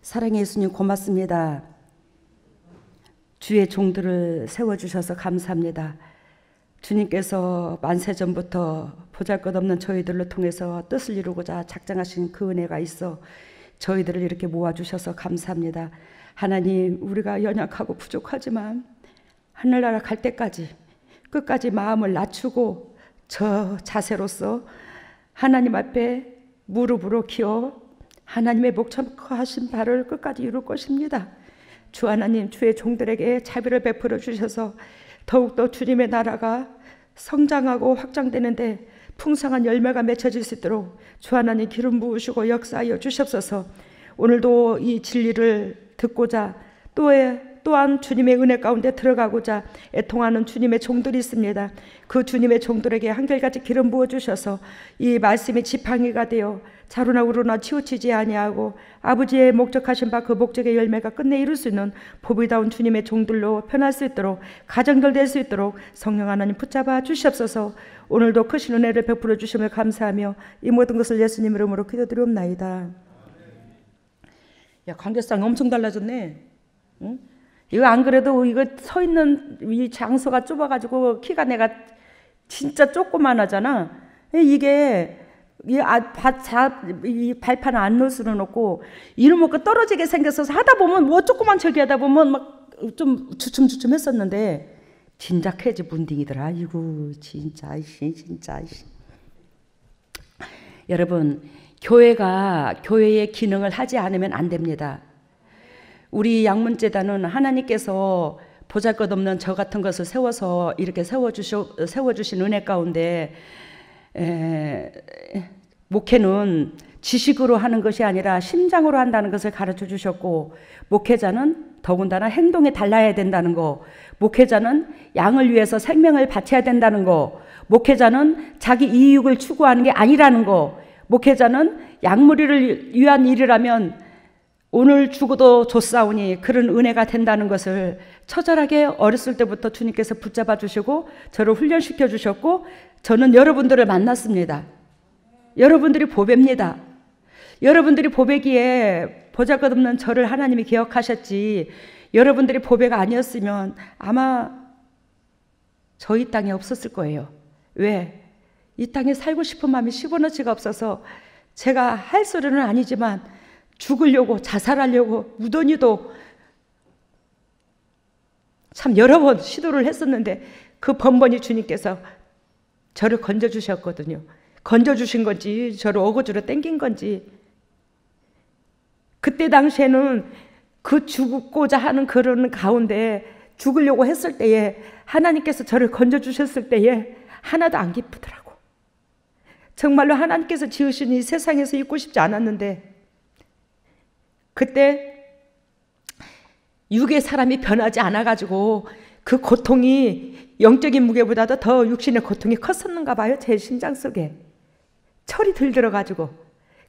사랑의 예수님 고맙습니다. 주의 종들을 세워주셔서 감사합니다. 주님께서 만세전부터 보잘것없는 저희들을 통해서 뜻을 이루고자 작정하신 그 은혜가 있어 저희들을 이렇게 모아주셔서 감사합니다. 하나님, 우리가 연약하고 부족하지만 하늘나라 갈 때까지 끝까지 마음을 낮추고 저 자세로서 하나님 앞에 무릎으로 기어 하나님의 목청하신 바를 끝까지 이룰 것입니다. 주 하나님, 주의 종들에게 자비를 베풀어 주셔서 더욱더 주님의 나라가 성장하고 확장되는데 풍성한 열매가 맺혀질 수 있도록 주 하나님 기름 부으시고 역사하여 주시옵소서. 오늘도 이 진리를 듣고자 또한 주님의 은혜 가운데 들어가고자 애통하는 주님의 종들이 있습니다. 그 주님의 종들에게 한결같이 기름 부어 주셔서 이 말씀이 지팡이가 되어 자루나 우루나 치우치지 아니하고 아버지의 목적하신 바 그 목적의 열매가 끝내 이룰 수 있는 보비다운 주님의 종들로 변할 수 있도록 가정들 될 수 있도록 성령 하나님 붙잡아 주시옵소서. 오늘도 크신 은혜를 베풀어 주심을 감사하며 이 모든 것을 예수님 이름으로 기도드리옵나이다. 야, 관계성이 엄청 달라졌네. 응? 이거 안 그래도 이거 서 있는 이 장소가 좁아가지고 키가 내가 진짜 조그만하잖아. 이게 이 발판 안 놓을 수는 없고 이를 먹고 떨어지게 생겼어서 하다 보면 뭐 조그만 저기 하다 보면 막 좀 주춤주춤 했었는데 진작해지 문딩이더라. 아이고 진짜. 여러분, 교회가 교회의 기능을 하지 않으면 안 됩니다. 우리 양문재단은 하나님께서 보잘것없는 저 같은 것을 세워서 이렇게 세워주신 은혜 가운데 목회는 지식으로 하는 것이 아니라 심장으로 한다는 것을 가르쳐 주셨고, 목회자는 더군다나 행동이 달라야 된다는 거, 목회자는 양을 위해서 생명을 바쳐야 된다는 거, 목회자는 자기 이익을 추구하는 게 아니라는 거, 목회자는 양무리를 위한 일이라면 오늘 죽어도 좋사오니 그런 은혜가 된다는 것을 처절하게 어렸을 때부터 주님께서 붙잡아 주시고 저를 훈련시켜 주셨고, 저는 여러분들을 만났습니다. 여러분들이 보배입니다. 여러분들이 보배기에 보잘것없는 저를 하나님이 기억하셨지, 여러분들이 보배가 아니었으면 아마 저희 땅에 없었을 거예요. 왜? 이 땅에 살고 싶은 마음이 시원하지가 없어서 제가 할 소리는 아니지만 죽으려고, 자살하려고 무던히도 참 여러 번 시도를 했었는데 그 번번이 주님께서 저를 건져주셨거든요. 건져주신 건지 저를 어거지로 땡긴 건지, 그때 당시에는 그 죽고자 하는 그런 가운데 죽으려고 했을 때에 하나님께서 저를 건져주셨을 때에 하나도 안 기쁘더라고. 정말로 하나님께서 지으신 이 세상에서 있고 싶지 않았는데, 그때 육의 사람이 변하지 않아가지고 그 고통이 영적인 무게보다도 더 육신의 고통이 컸었는가 봐요. 제 심장 속에 철이 들들어가지고.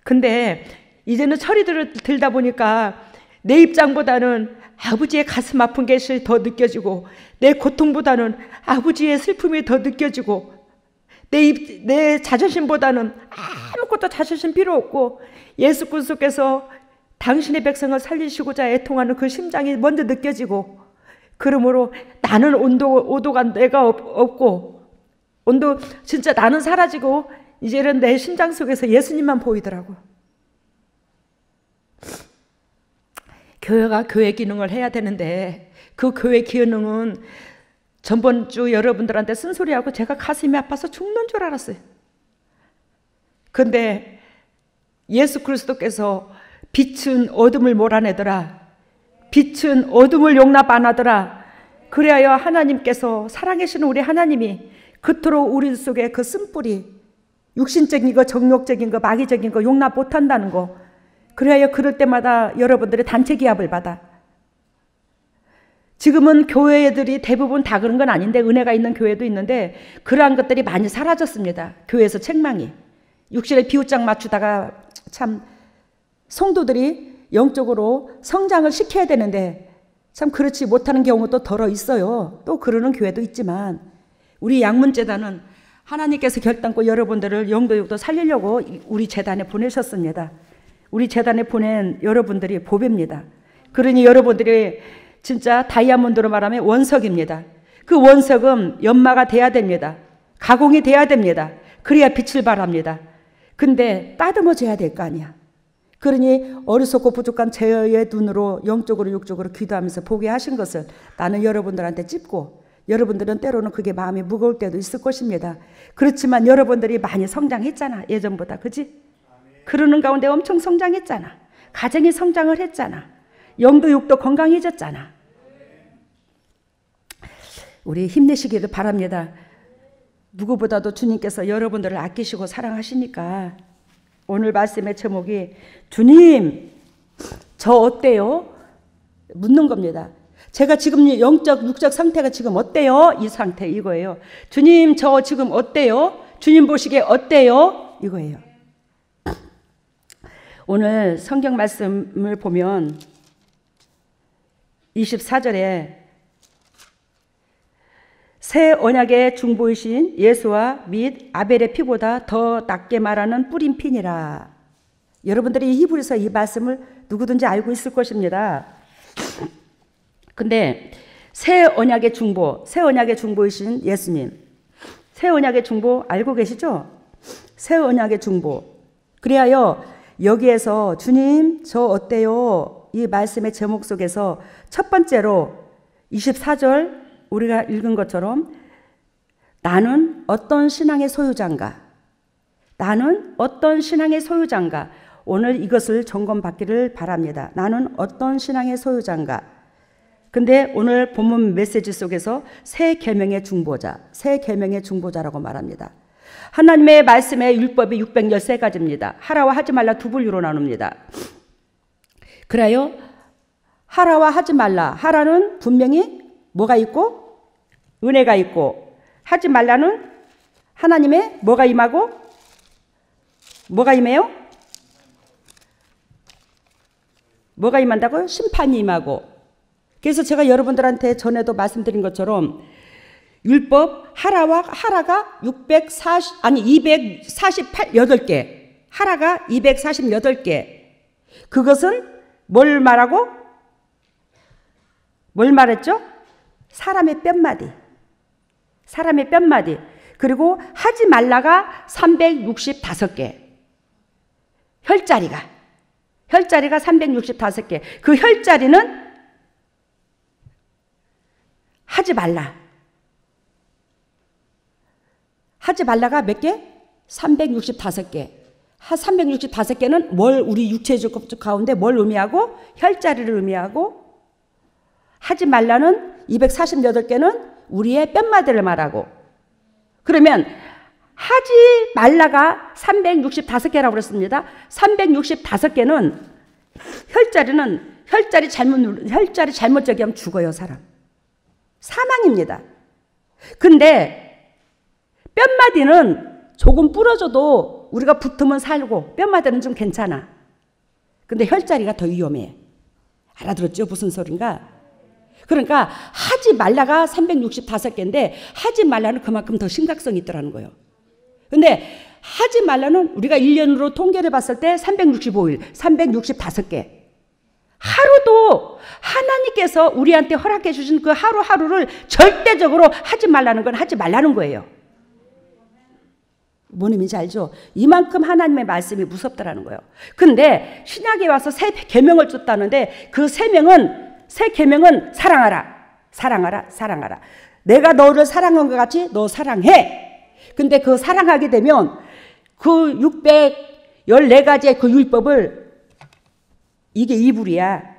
근데 이제는 철이 들다 보니까 내 입장보다는 아버지의 가슴 아픈 것이 더 느껴지고, 내 고통보다는 아버지의 슬픔이 더 느껴지고, 내 자존심보다는 아무것도 자존심 필요 없고 예수 그리스도께서 당신의 백성을 살리시고자 애통하는 그 심장이 먼저 느껴지고, 그러므로 나는 오도가 내가 없고 온도 진짜 나는 사라지고 이제는 내 심장 속에서 예수님만 보이더라고. 교회가 교회 기능을 해야 되는데 그 교회 기능은 전번 주 여러분들한테 쓴소리하고 제가 가슴이 아파서 죽는 줄 알았어요. 근데 예수 그리스도께서 빛은 어둠을 몰아내더라, 빛은 어둠을 용납 안 하더라. 그래야 하나님께서, 살아계신 우리 하나님이 그토록 우리 속에 그 쓴뿌리, 육신적인 거, 정욕적인 거, 마귀적인 거 용납 못한다는 거, 그래야 그럴 때마다 여러분들의 단체 기합을 받아. 지금은 교회들이 대부분 다 그런 건 아닌데, 은혜가 있는 교회도 있는데 그러한 것들이 많이 사라졌습니다. 교회에서 책망이, 육신의 비웃장 맞추다가 참 성도들이 영적으로 성장을 시켜야 되는데 참 그렇지 못하는 경우도 덜어 있어요. 또 그러는 교회도 있지만, 우리 양문재단은 하나님께서 결단코 여러분들을 영도육도 살리려고 우리 재단에 보내셨습니다. 우리 재단에 보낸 여러분들이 보배입니다. 그러니 여러분들이 진짜 다이아몬드로 말하면 원석입니다. 그 원석은 연마가 돼야 됩니다. 가공이 돼야 됩니다. 그래야 빛을 발합니다. 근데 따듬어져야 될 거 아니야. 그러니 어리석고 부족한 제의 눈으로 영적으로 육적으로 기도하면서 보게 하신 것을 나는 여러분들한테 찝고, 여러분들은 때로는 그게 마음이 무거울 때도 있을 것입니다. 그렇지만 여러분들이 많이 성장했잖아. 예전보다. 그지? 그러는 가운데 엄청 성장했잖아. 가정이 성장을 했잖아. 영도 육도 건강해졌잖아. 우리 힘내시기를 바랍니다. 누구보다도 주님께서 여러분들을 아끼시고 사랑하시니까 오늘 말씀의 제목이 주님 저 어때요? 묻는 겁니다. 제가 지금 영적 육적 상태가 지금 어때요? 이 상태 이거예요. 주님 저 지금 어때요? 주님 보시기에 어때요? 이거예요. 오늘 성경 말씀을 보면 24절에 새 언약의 중보이신 예수와 및 아벨의 피보다 더 낫게 말하는 뿌린 피니라. 여러분들이 히브리서 이 말씀을 누구든지 알고 있을 것입니다. 근데 새 언약의 중보, 새 언약의 중보이신 예수님, 새 언약의 중보 알고 계시죠? 새 언약의 중보. 그래야 여기에서 주님 저 어때요? 이 말씀의 제목 속에서 첫 번째로 24절 우리가 읽은 것처럼 나는 어떤 신앙의 소유자인가? 나는 어떤 신앙의 소유자인가? 오늘 이것을 점검받기를 바랍니다. 나는 어떤 신앙의 소유자인가? 근데 오늘 본문 메시지 속에서 새 계명의 중보자, 새 계명의 중보자라고 말합니다. 하나님의 말씀의 율법이 613가지입니다. 하라와 하지 말라 두 분류로 나눕니다. 그래요? 하라와 하지 말라. 하라는 분명히 뭐가 있고 은혜가 있고, 하지 말라는 하나님의 뭐가 임하고 뭐가 임해요? 뭐가 임한다고요? 심판이 임하고. 그래서 제가 여러분들한테 전에도 말씀드린 것처럼 율법 하라가 248개, 하라가 248개. 그것은 뭘 말하고? 뭘 말했죠? 사람의 뼘마디. 사람의 뼘마디. 그리고 하지 말라가 365개. 혈자리가 365개. 그 혈자리는 하지 말라. 하지 말라가 몇 개? 365개. 365개는 뭘 우리 육체적 가운데 뭘 의미하고? 혈자리를 의미하고, 하지 말라는 248개는 우리의 뼘마디를 말하고, 그러면 하지 말라가 365개라고 그랬습니다. 365개는 혈자리 잘못 저기하면 죽어요, 사람. 사망입니다. 근데 뼘마디는 조금 부러져도 우리가 붙으면 살고 뼘마디는 좀 괜찮아. 근데 혈자리가 더 위험해. 알아들었죠? 무슨 소린가? 그러니까 하지 말라가 365개인데 하지 말라는 그만큼 더 심각성이 있더라는 거예요. 근데 하지 말라는 우리가 1년으로 통계를 봤을 때 365일, 365개. 하루도 하나님께서 우리한테 허락해 주신 그 하루하루를 절대적으로 하지 말라는 건 하지 말라는 거예요. 뭔 의미인지 알죠? 이만큼 하나님의 말씀이 무섭다라는 거예요. 근데 신약에 와서 새 계명을 줬다는데 그 새 계명은 사랑하라. 내가 너를 사랑한 것 같이 너 사랑해. 근데 그 사랑하게 되면 그 614가지의 그 율법을, 이게 이불이야.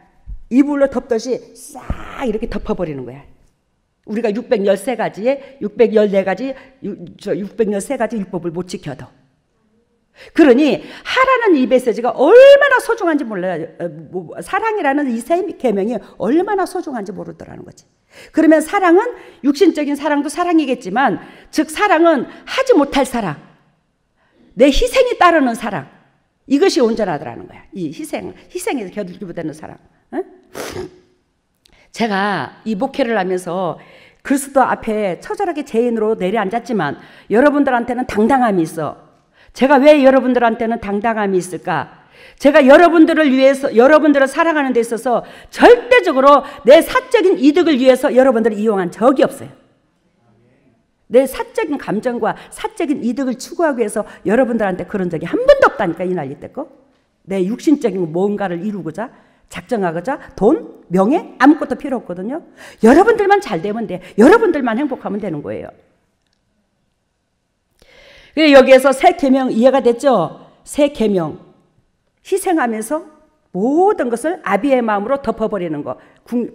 이불로 덮듯이 싹 이렇게 덮어버리는 거야. 우리가 613가지 율법을 못 지켜도. 그러니 하라는 이 메시지가 얼마나 소중한지 몰라요. 사랑이라는 이 새 계명이 얼마나 소중한지 모르더라는 거지. 그러면 사랑은 육신적인 사랑도 사랑이겠지만, 즉 사랑은 하지 못할 사랑, 내 희생이 따르는 사랑, 이것이 온전하더라는 거야. 이 희생에서 겨들기보다는 사랑. 응? 제가 이 목회를 하면서 그리스도 앞에 처절하게 죄인으로 내려앉았지만 여러분들한테는 당당함이 있어. 제가 왜 여러분들한테는 당당함이 있을까? 제가 여러분들을 위해서, 여러분들을 사랑하는 데 있어서 절대적으로 내 사적인 이득을 위해서 여러분들을 이용한 적이 없어요. 내 사적인 감정과 사적인 이득을 추구하기 위해서 여러분들한테 그런 적이 한 번도 없다니까, 이 난리 때고. 내 육신적인 뭔가를 이루고자, 작정하고자, 돈, 명예, 아무것도 필요 없거든요. 여러분들만 잘 되면 돼. 여러분들만 행복하면 되는 거예요. 여기에서 새 계명 이해가 됐죠? 새 계명. 희생하면서 모든 것을 아비의 마음으로 덮어버리는 거,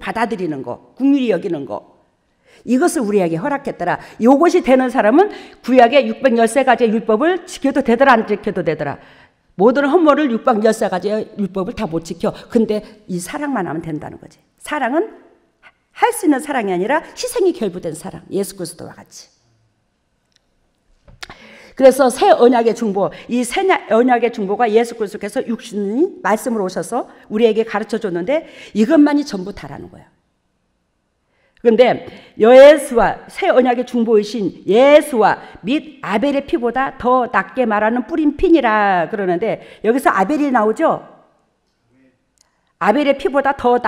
받아들이는 거, 긍휼히 여기는 거. 이것을 우리에게 허락했더라. 이것이 되는 사람은 구약의 613가지의 율법을 지켜도 되더라, 안 지켜도 되더라. 모든 헌물을 613가지의 율법을 다 못 지켜. 근데 이 사랑만 하면 된다는 거지. 사랑은 할 수 있는 사랑이 아니라 희생이 결부된 사랑. 예수 그리스도와 같이. 그래서 새 언약의 중보, 이 새 언약의 중보가 예수 그리스도께서 육신이 말씀으로 오셔서 우리에게 가르쳐 줬는데 이것만이 전부 다라는 거예요. 그런데 예수와 새 언약의 중보이신 예수와 및 아벨의 피보다 더 낫게 말하는 뿌린 피니라 그러는데 여기서 아벨이 나오죠? 아벨의 피보다 더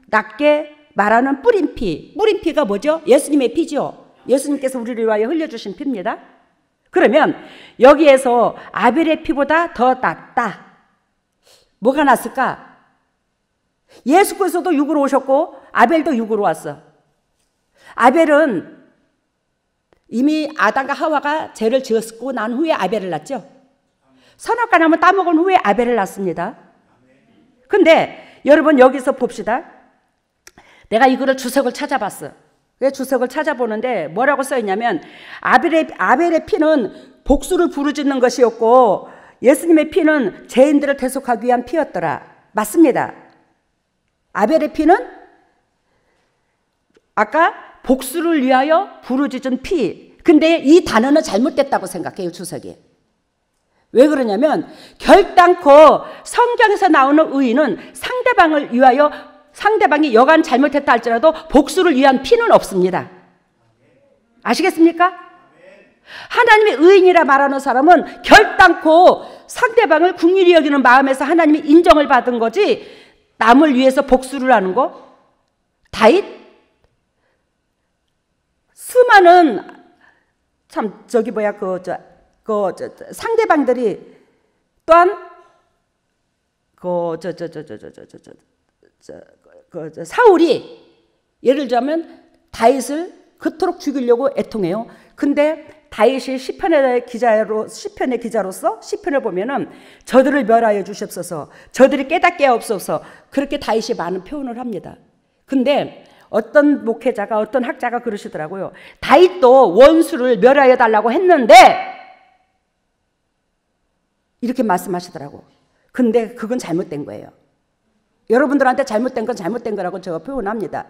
낫게 말하는 뿌린 피. 뿌린 피가 뭐죠? 예수님의 피죠. 예수님께서 우리를 위하여 흘려주신 피입니다. 그러면 여기에서 아벨의 피보다 더 낫다. 뭐가 낫을까? 예수 그리스도도 육으로 오셨고 아벨도 육으로 왔어. 아벨은 이미 아담과 하와가 죄를 지었고 난 후에 아벨을 낳았죠. 선악과 나무 따먹은 후에 아벨을 낳습니다. 근데 여러분 여기서 봅시다. 내가 이거를 주석을 찾아봤어. 왜 주석을 찾아보는데 뭐라고 써있냐면 아벨의 피는 복수를 부르짖는 것이었고 예수님의 피는 죄인들을 대속하기 위한 피였더라. 맞습니다. 아벨의 피는 아까 복수를 위하여 부르짖은 피. 근데 이 단어는 잘못됐다고 생각해요, 주석이. 왜 그러냐면 결단코 성경에서 나오는 의인은 상대방을 위하여 상대방이 여간 잘못했다 할지라도 복수를 위한 피는 없습니다. 아시겠습니까? 하나님의 의인이라 말하는 사람은 결단코 상대방을 긍휼히 여기는 마음에서 하나님이 인정을 받은 거지 남을 위해서 복수를 하는 거. 다윗 수많은 참 저기 뭐야 상대방들이 또한 사울이 예를 들자면 다윗을 그토록 죽이려고 애통해요. 근데 다윗이 시편의 기자로서 시편을 보면은 저들을 멸하여 주시옵소서, 저들이 깨닫게 하옵소서, 그렇게 다윗이 많은 표현을 합니다. 근데 어떤 목회자가 어떤 학자가 그러시더라고요. 다윗도 원수를 멸하여 달라고 했는데 이렇게 말씀하시더라고. 근데 그건 잘못된 거예요. 여러분들한테 잘못된 건 잘못된 거라고 제가 표현합니다.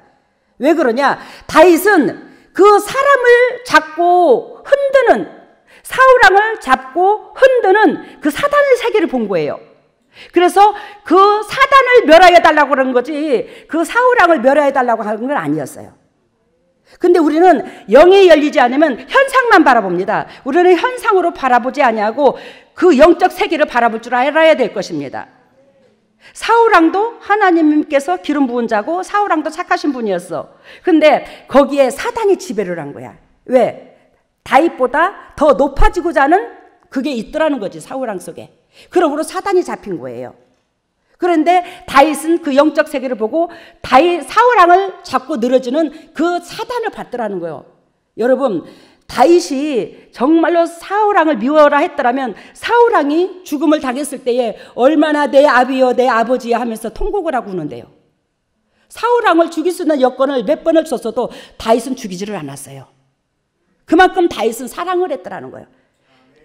왜 그러냐? 다윗은 그 사람을 잡고 흔드는, 사울왕을 잡고 흔드는 그 사단의 세계를 본 거예요. 그래서 그 사단을 멸하여 달라고 그런 거지 그 사울왕을 멸하여 달라고 하는 건 아니었어요. 근데 우리는 영이 열리지 않으면 현상만 바라봅니다. 우리는 현상으로 바라보지 아니하고 그 영적 세계를 바라볼 줄 알아야 될 것입니다. 사울왕도 하나님께서 기름 부은 자고 사울왕도 착하신 분이었어. 근데 거기에 사단이 지배를 한 거야. 왜? 다윗보다 더 높아지고자 하는 그게 있더라는 거지, 사울왕 속에. 그러므로 사단이 잡힌 거예요. 그런데 다윗은 그 영적 세계를 보고 사울왕을 잡고 늘어지는 그 사단을 받더라는 거예요. 여러분, 다윗이 정말로 사울왕을 미워라 했더라면 사울왕이 죽음을 당했을 때에 얼마나 내 아비여 내 아버지여 하면서 통곡을 하고 우는데요. 사울왕을 죽일 수 있는 여건을 몇 번을 줬어도 다윗은 죽이지를 않았어요. 그만큼 다윗은 사랑을 했더라는 거예요.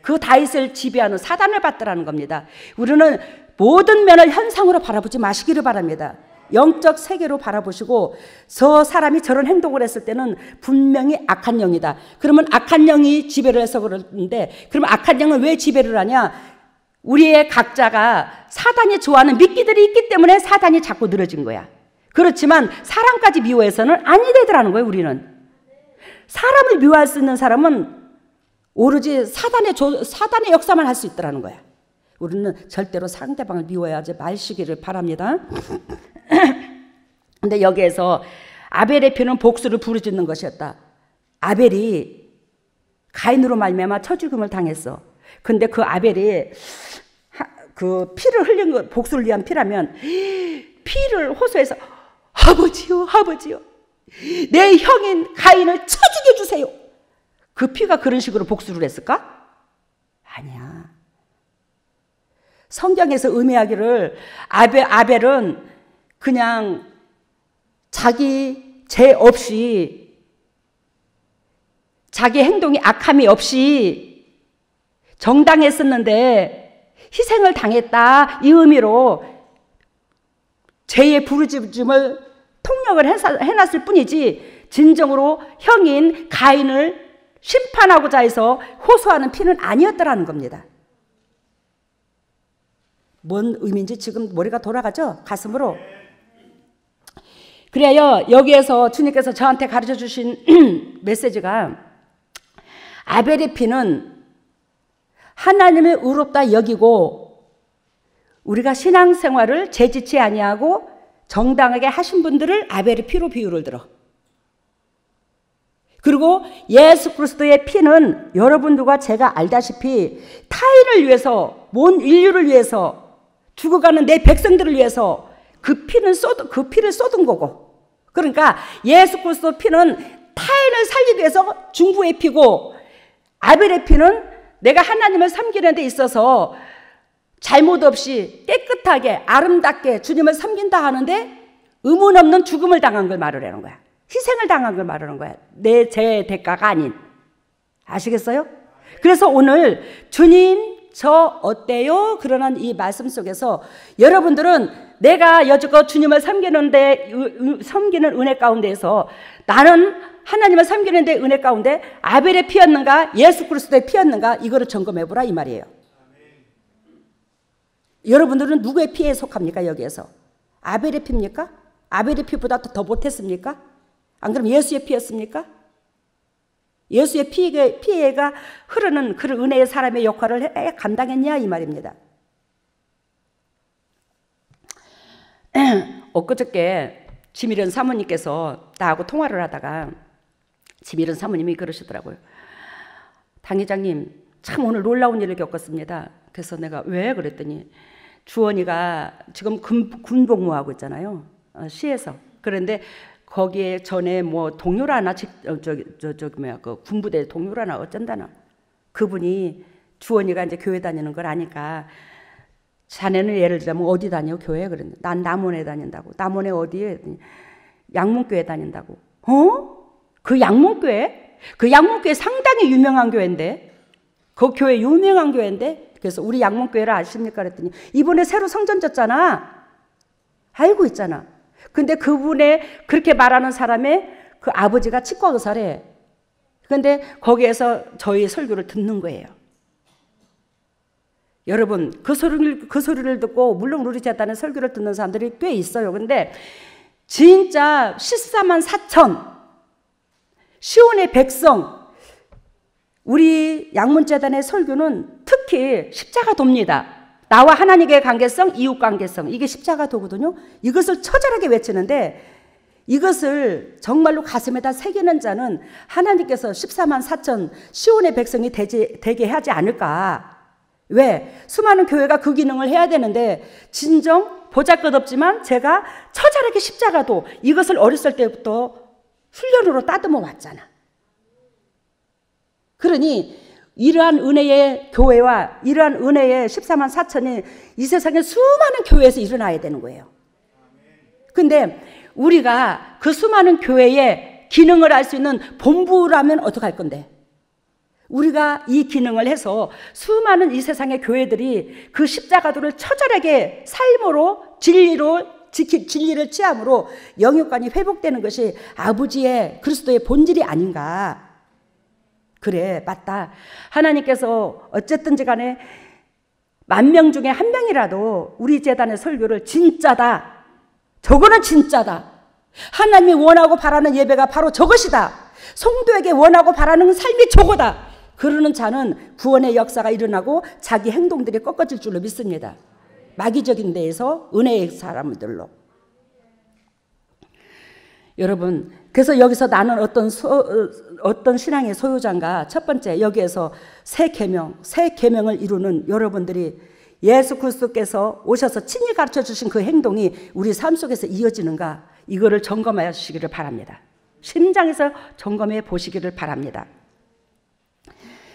그 다윗을 지배하는 사단을 받더라는 겁니다. 우리는 모든 면을 현상으로 바라보지 마시기를 바랍니다. 영적 세계로 바라보시고 저 사람이 저런 행동을 했을 때는 분명히 악한 영이다. 그러면 악한 영이 지배를 해서 그러는데 그러면 악한 영은 왜 지배를 하냐? 우리의 각자가 사단이 좋아하는 미끼들이 있기 때문에 사단이 자꾸 늘어진 거야. 그렇지만 사람까지 미워해서는 아니 되더라는 거예요. 우리는 사람을 미워할 수 있는 사람은 오로지 사단의 역사만 할 수 있더라는 거야. 우리는 절대로 상대방을 미워하지 마시기를 바랍니다. 근데 여기에서 아벨의 피는 복수를 부르짖는 것이었다. 아벨이 가인으로 말미암아 쳐죽음을 당했어. 근데 그 아벨이 그 피를 흘린 거, 복수를 위한 피라면 피를 호소해서 아버지요, 아버지요, 내 형인 가인을 쳐 죽여주세요. 그 피가 그런 식으로 복수를 했을까? 아니야. 성경에서 의미하기를 아벨은 그냥 자기 죄 없이, 자기 행동이 악함이 없이 정당했었는데 희생을 당했다, 이 의미로 죄의 부르짖음을 통역을 해놨을 뿐이지 진정으로 형인 가인을 심판하고자 해서 호소하는 피는 아니었더라는 겁니다. 뭔 의미인지 지금 머리가 돌아가죠? 가슴으로. 그래요, 여기에서 주님께서 저한테 가르쳐 주신 메시지가, 아벨의 피는 하나님의 의롭다 여기고 우리가 신앙생활을 재지치 아니하고 정당하게 하신 분들을 아벨의 피로 비유를 들어. 그리고 예수 그리스도의 피는 여러분들과 제가 알다시피 타인을 위해서, 온 인류를 위해서, 죽어가는 내 백성들을 위해서 그 피를 쏟은 거고, 그러니까 예수 그리스도 피는 타인을 살리기 위해서 중보의 피고, 아벨의 피는 내가 하나님을 섬기는 데 있어서 잘못 없이 깨끗하게 아름답게 주님을 섬긴다 하는데 의문 없는 죽음을 당한 걸 말하는 거야. 희생을 당한 걸 말하는 거야. 내 죄의 대가가 아닌. 아시겠어요? 그래서 오늘 주님 저 어때요? 그러는 이 말씀 속에서 여러분들은 내가 여지껏 주님을 섬기는 은혜 가운데에서 나는 하나님을 섬기는 데 은혜 가운데 아벨의 피였는가 예수 그리스도의 피였는가, 이거를 점검해보라 이 말이에요. 여러분들은 누구의 피에 속합니까? 여기에서 아벨의 피입니까? 아벨의 피보다 더 못했습니까? 안 그럼 예수의 피였습니까? 예수의 피해가 흐르는 그런 은혜의 사람의 역할을 감당했냐 이 말입니다. 엊그저께 지미련 사모님께서 나하고 통화를 하다가 지미련 사모님이 그러시더라고요. 당 회장님, 참 오늘 놀라운 일을 겪었습니다. 그래서 내가 왜? 그랬더니 주원이가 지금 군복무하고 있잖아요, 시에서. 그런데 거기에 전에 뭐 동료라나 그 군부대 동료라나 어쩐다나, 그분이 주원이가 이제 교회 다니는 걸 아니까 자네는 예를 들자면 어디 다녀 교회? 그랬는데 난 남원에 다닌다고. 남원에 어디에? 양문교회 다닌다고. 그 양문교회? 그 양문교회 상당히 유명한 교회인데, 그 교회 유명한 교회인데. 그래서 우리 양문교회를 아십니까? 그랬더니 이번에 새로 성전 졌잖아. 알고 있잖아. 근데 그분의 그렇게 말하는 사람의 그 아버지가 치과 의사래. 근데 거기에서 저희 설교를 듣는 거예요. 여러분, 그 소리를 듣고, 물론 우리 재단의 설교를 듣는 사람들이 꽤 있어요. 근데 진짜 14만 4천 시온의 백성, 우리 양문재단의 설교는 특히 십자가도입니다. 나와 하나님의 관계성, 이웃 관계성, 이게 십자가도거든요. 이것을 처절하게 외치는데, 이것을 정말로 가슴에다 새기는 자는 하나님께서 14만 4천 시온의 백성이 되게 하지 않을까. 왜? 수많은 교회가 그 기능을 해야 되는데 진정 보잘것없지만 제가 처절하게 십자가도, 이것을 어렸을 때부터 훈련으로 따듬어 왔잖아. 그러니 이러한 은혜의 교회와 이러한 은혜의 14만 4천이 이 세상에 수많은 교회에서 일어나야 되는 거예요. 근데 우리가 그 수많은 교회의 기능을 할 수 있는 본부라면 어떡할 건데? 우리가 이 기능을 해서 수많은 이 세상의 교회들이 그 십자가도를 처절하게 삶으로 진리를 취함으로 영육간이 회복되는 것이 아버지의 그리스도의 본질이 아닌가. 그래, 맞다. 하나님께서 어쨌든지 간에 10,000명 중에 1명이라도 우리 재단의 설교를 진짜다, 저거는 진짜다, 하나님이 원하고 바라는 예배가 바로 저것이다, 성도에게 원하고 바라는 삶이 저거다, 그러는 자는 구원의 역사가 일어나고 자기 행동들이 꺾어질 줄로 믿습니다. 마귀적인 데에서 은혜의 사람들로. 여러분, 그래서 여기서 나는 어떤 신앙의 소유자인가? 첫 번째, 여기에서 새 계명을 이루는 여러분들이 예수 그리스도께서 오셔서 친히 가르쳐 주신 그 행동이 우리 삶 속에서 이어지는가? 이거를 점검하시기를 바랍니다. 심장에서 점검해 보시기를 바랍니다.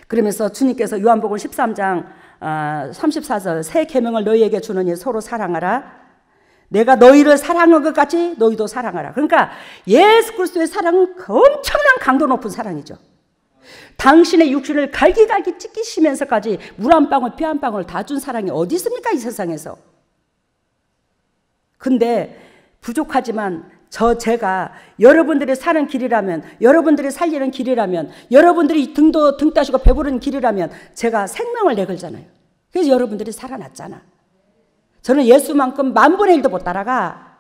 그러면서 주님께서 요한복음 13장 34절 새 계명을 너희에게 주노니 서로 사랑하라. 내가 너희를 사랑한 것 같이 너희도 사랑하라. 그러니까 예수 그리스도의 사랑은 엄청난 강도 높은 사랑이죠. 당신의 육신을 갈기갈기 찢기시면서까지 물 한 방울 피 한 방울 다 준 사랑이 어디 있습니까, 이 세상에서. 근데 부족하지만 제가 여러분들이 사는 길이라면, 여러분들이 살리는 길이라면, 여러분들이 등 따시고 배부른 길이라면 제가 생명을 내걸잖아요. 그래서 여러분들이 살아났잖아. 저는 예수만큼 10,000분의 1도 못 따라가.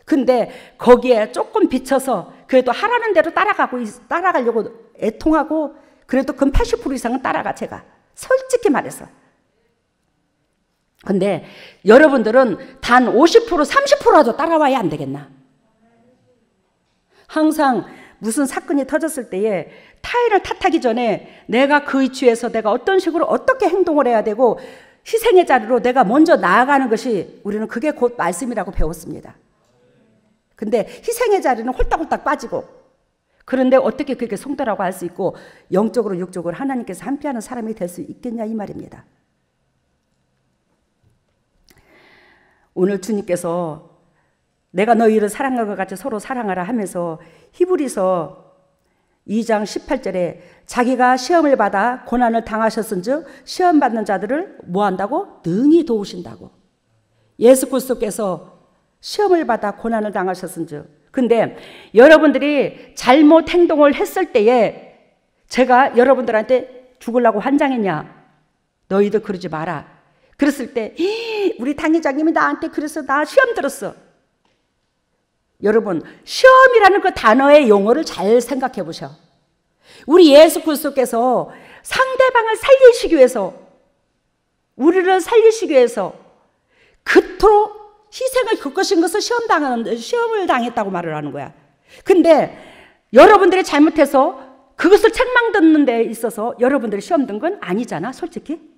근데 거기에 조금 비춰서 그래도 하라는 대로 따라가려고 애통하고 그래도 그 80% 이상은 따라가, 제가. 솔직히 말해서. 근데 여러분들은 단 50%, 30%라도 따라와야 안 되겠나? 항상 무슨 사건이 터졌을 때에 타인을 탓하기 전에 내가 그 위치에서 내가 어떤 식으로 어떻게 행동을 해야 되고 희생의 자리로 내가 먼저 나아가는 것이 우리는 그게 곧 말씀이라고 배웠습니다. 근데 희생의 자리는 홀딱홀딱 빠지고, 그런데 어떻게 그렇게 성도라고 할 수 있고 영적으로 육적으로 하나님께서 함께하는 사람이 될 수 있겠냐, 이 말입니다. 오늘 주님께서 내가 너희를 사랑한 것 같이 서로 사랑하라 하면서 히브리서 2장 18절에 자기가 시험을 받아 고난을 당하셨은즉 시험 받는 자들을 뭐 한다고? 능히 도우신다고. 예수 그리스도께서 시험을 받아 고난을 당하셨은즉. 근데 여러분들이 잘못 행동을 했을 때에 제가 여러분들한테 죽으려고 환장했냐? 너희들 그러지 마라. 그랬을 때 우리 당회장님이 나한테 그래서 나 시험 들었어. 여러분, 시험이라는 그 단어의 용어를 잘 생각해 보셔. 우리 예수 그리스도께서 상대방을 살리시기 위해서, 우리를 살리시기 위해서 그토록 희생을 겪으신 것을 시험을 당했다고 말을 하는 거야. 근데 여러분들이 잘못해서 그것을 책망 듣는 데 있어서 여러분들이 시험 든 건 아니잖아, 솔직히.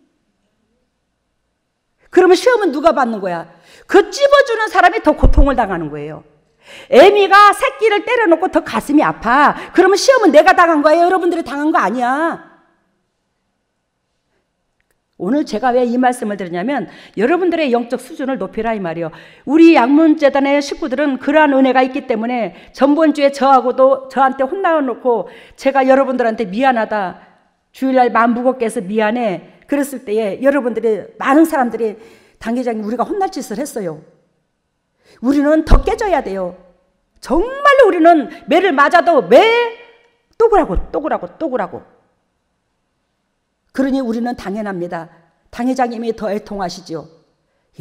그러면 시험은 누가 받는 거야? 그 찝어주는 사람이 더 고통을 당하는 거예요. 애미가 새끼를 때려놓고 더 가슴이 아파. 그러면 시험은 내가 당한 거예요? 여러분들이 당한 거 아니야. 오늘 제가 왜 이 말씀을 드리냐면 여러분들의 영적 수준을 높이라, 이 말이요. 우리 양문재단의 식구들은 그러한 은혜가 있기 때문에 전번주에 저하고도 저한테 혼나놓고 제가 여러분들한테 미안하다, 주일날 마음 무겁게 해서 미안해 그랬을 때에 여러분들이, 많은 사람들이 당회장님 우리가 혼날 짓을 했어요. 우리는 더 깨져야 돼요. 정말로 우리는 매를 맞아도 또 그러고. 그러니 우리는 당연합니다. 당회장님이 더 애통하시죠.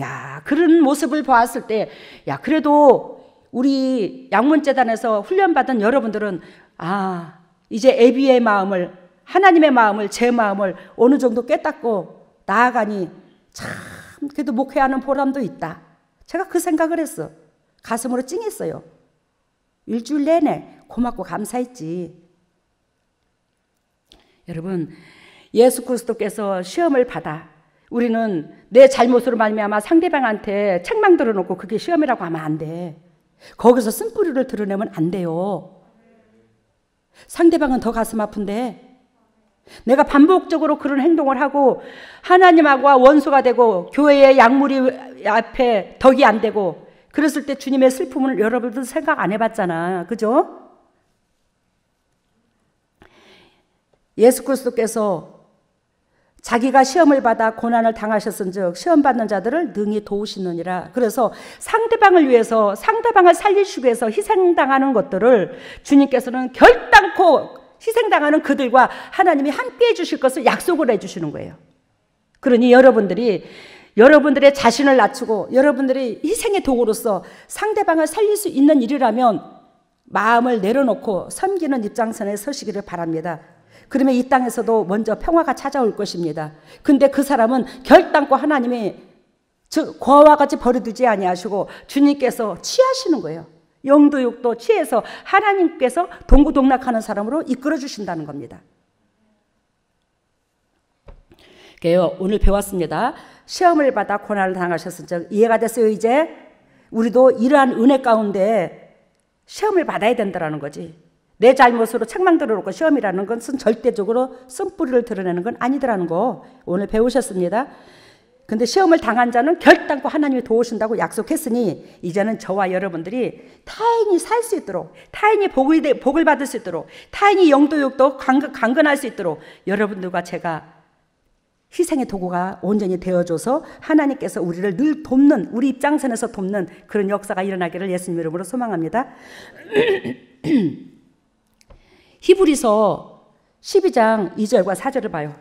야, 그런 모습을 보았을 때, 야, 그래도 우리 양문재단에서 훈련받은 여러분들은 이제 애비의 마음을, 하나님의 마음을, 제 마음을 어느 정도 깨닫고 나아가니 참 그래도 목회하는 보람도 있다. 제가 그 생각을 했어. 가슴으로 찡했어요. 일주일 내내 고맙고 감사했지. 여러분, 예수 그리스도께서 시험을 받아 우리는 내 잘못으로 말미암아 상대방한테 책망 들어놓고 그게 시험이라고 하면 안 돼. 거기서 쓴뿌리를 드러내면 안 돼요. 상대방은 더 가슴 아픈데 내가 반복적으로 그런 행동을 하고 하나님하고 원수가 되고 교회의 약물이 앞에 덕이 안 되고 그랬을 때 주님의 슬픔을 여러분들 생각 안 해봤잖아. 그죠? 예수 그리스도께서 자기가 시험을 받아 고난을 당하셨은즉 시험 받는 자들을 능히 도우시느니라. 그래서 상대방을 위해서, 상대방을 살리시기 위해서 희생당하는 것들을 주님께서는 결단코 희생당하는 그들과 하나님이 함께 해주실 것을 약속을 해주시는 거예요. 그러니 여러분들의 자신을 낮추고 여러분들이 희생의 도구로서 상대방을 살릴 수 있는 일이라면 마음을 내려놓고 섬기는 입장선에 서시기를 바랍니다. 그러면 이 땅에서도 먼저 평화가 찾아올 것입니다. 근데 그 사람은 결단코 하나님이 고아와 같이 버려두지 아니하시고 주님께서 취하시는 거예요. 영도 육도 취해서 하나님께서 동고동락하는 사람으로 이끌어 주신다는 겁니다. 그래요. 오늘 배웠습니다. 시험을 받아 고난을 당하셨을 적 이해가 됐어요. 이제 우리도 이러한 은혜 가운데 시험을 받아야 된다는 거지. 내 잘못으로 책망 들어놓고 시험이라는 것은 절대적으로 쓴뿌리를 드러내는 건 아니더라는 거 오늘 배우셨습니다. 근데 시험을 당한 자는 결단코 하나님이 도우신다고 약속했으니 이제는 저와 여러분들이 타인이 살 수 있도록, 타인이 복을 받을 수 있도록, 타인이 영도육도 강건할 수 있도록 여러분들과 제가 희생의 도구가 온전히 되어줘서 하나님께서 우리를 늘 돕는, 우리 입장선에서 돕는 그런 역사가 일어나기를 예수님 이름으로 소망합니다. 히브리서 12장 2절과 4절을 봐요.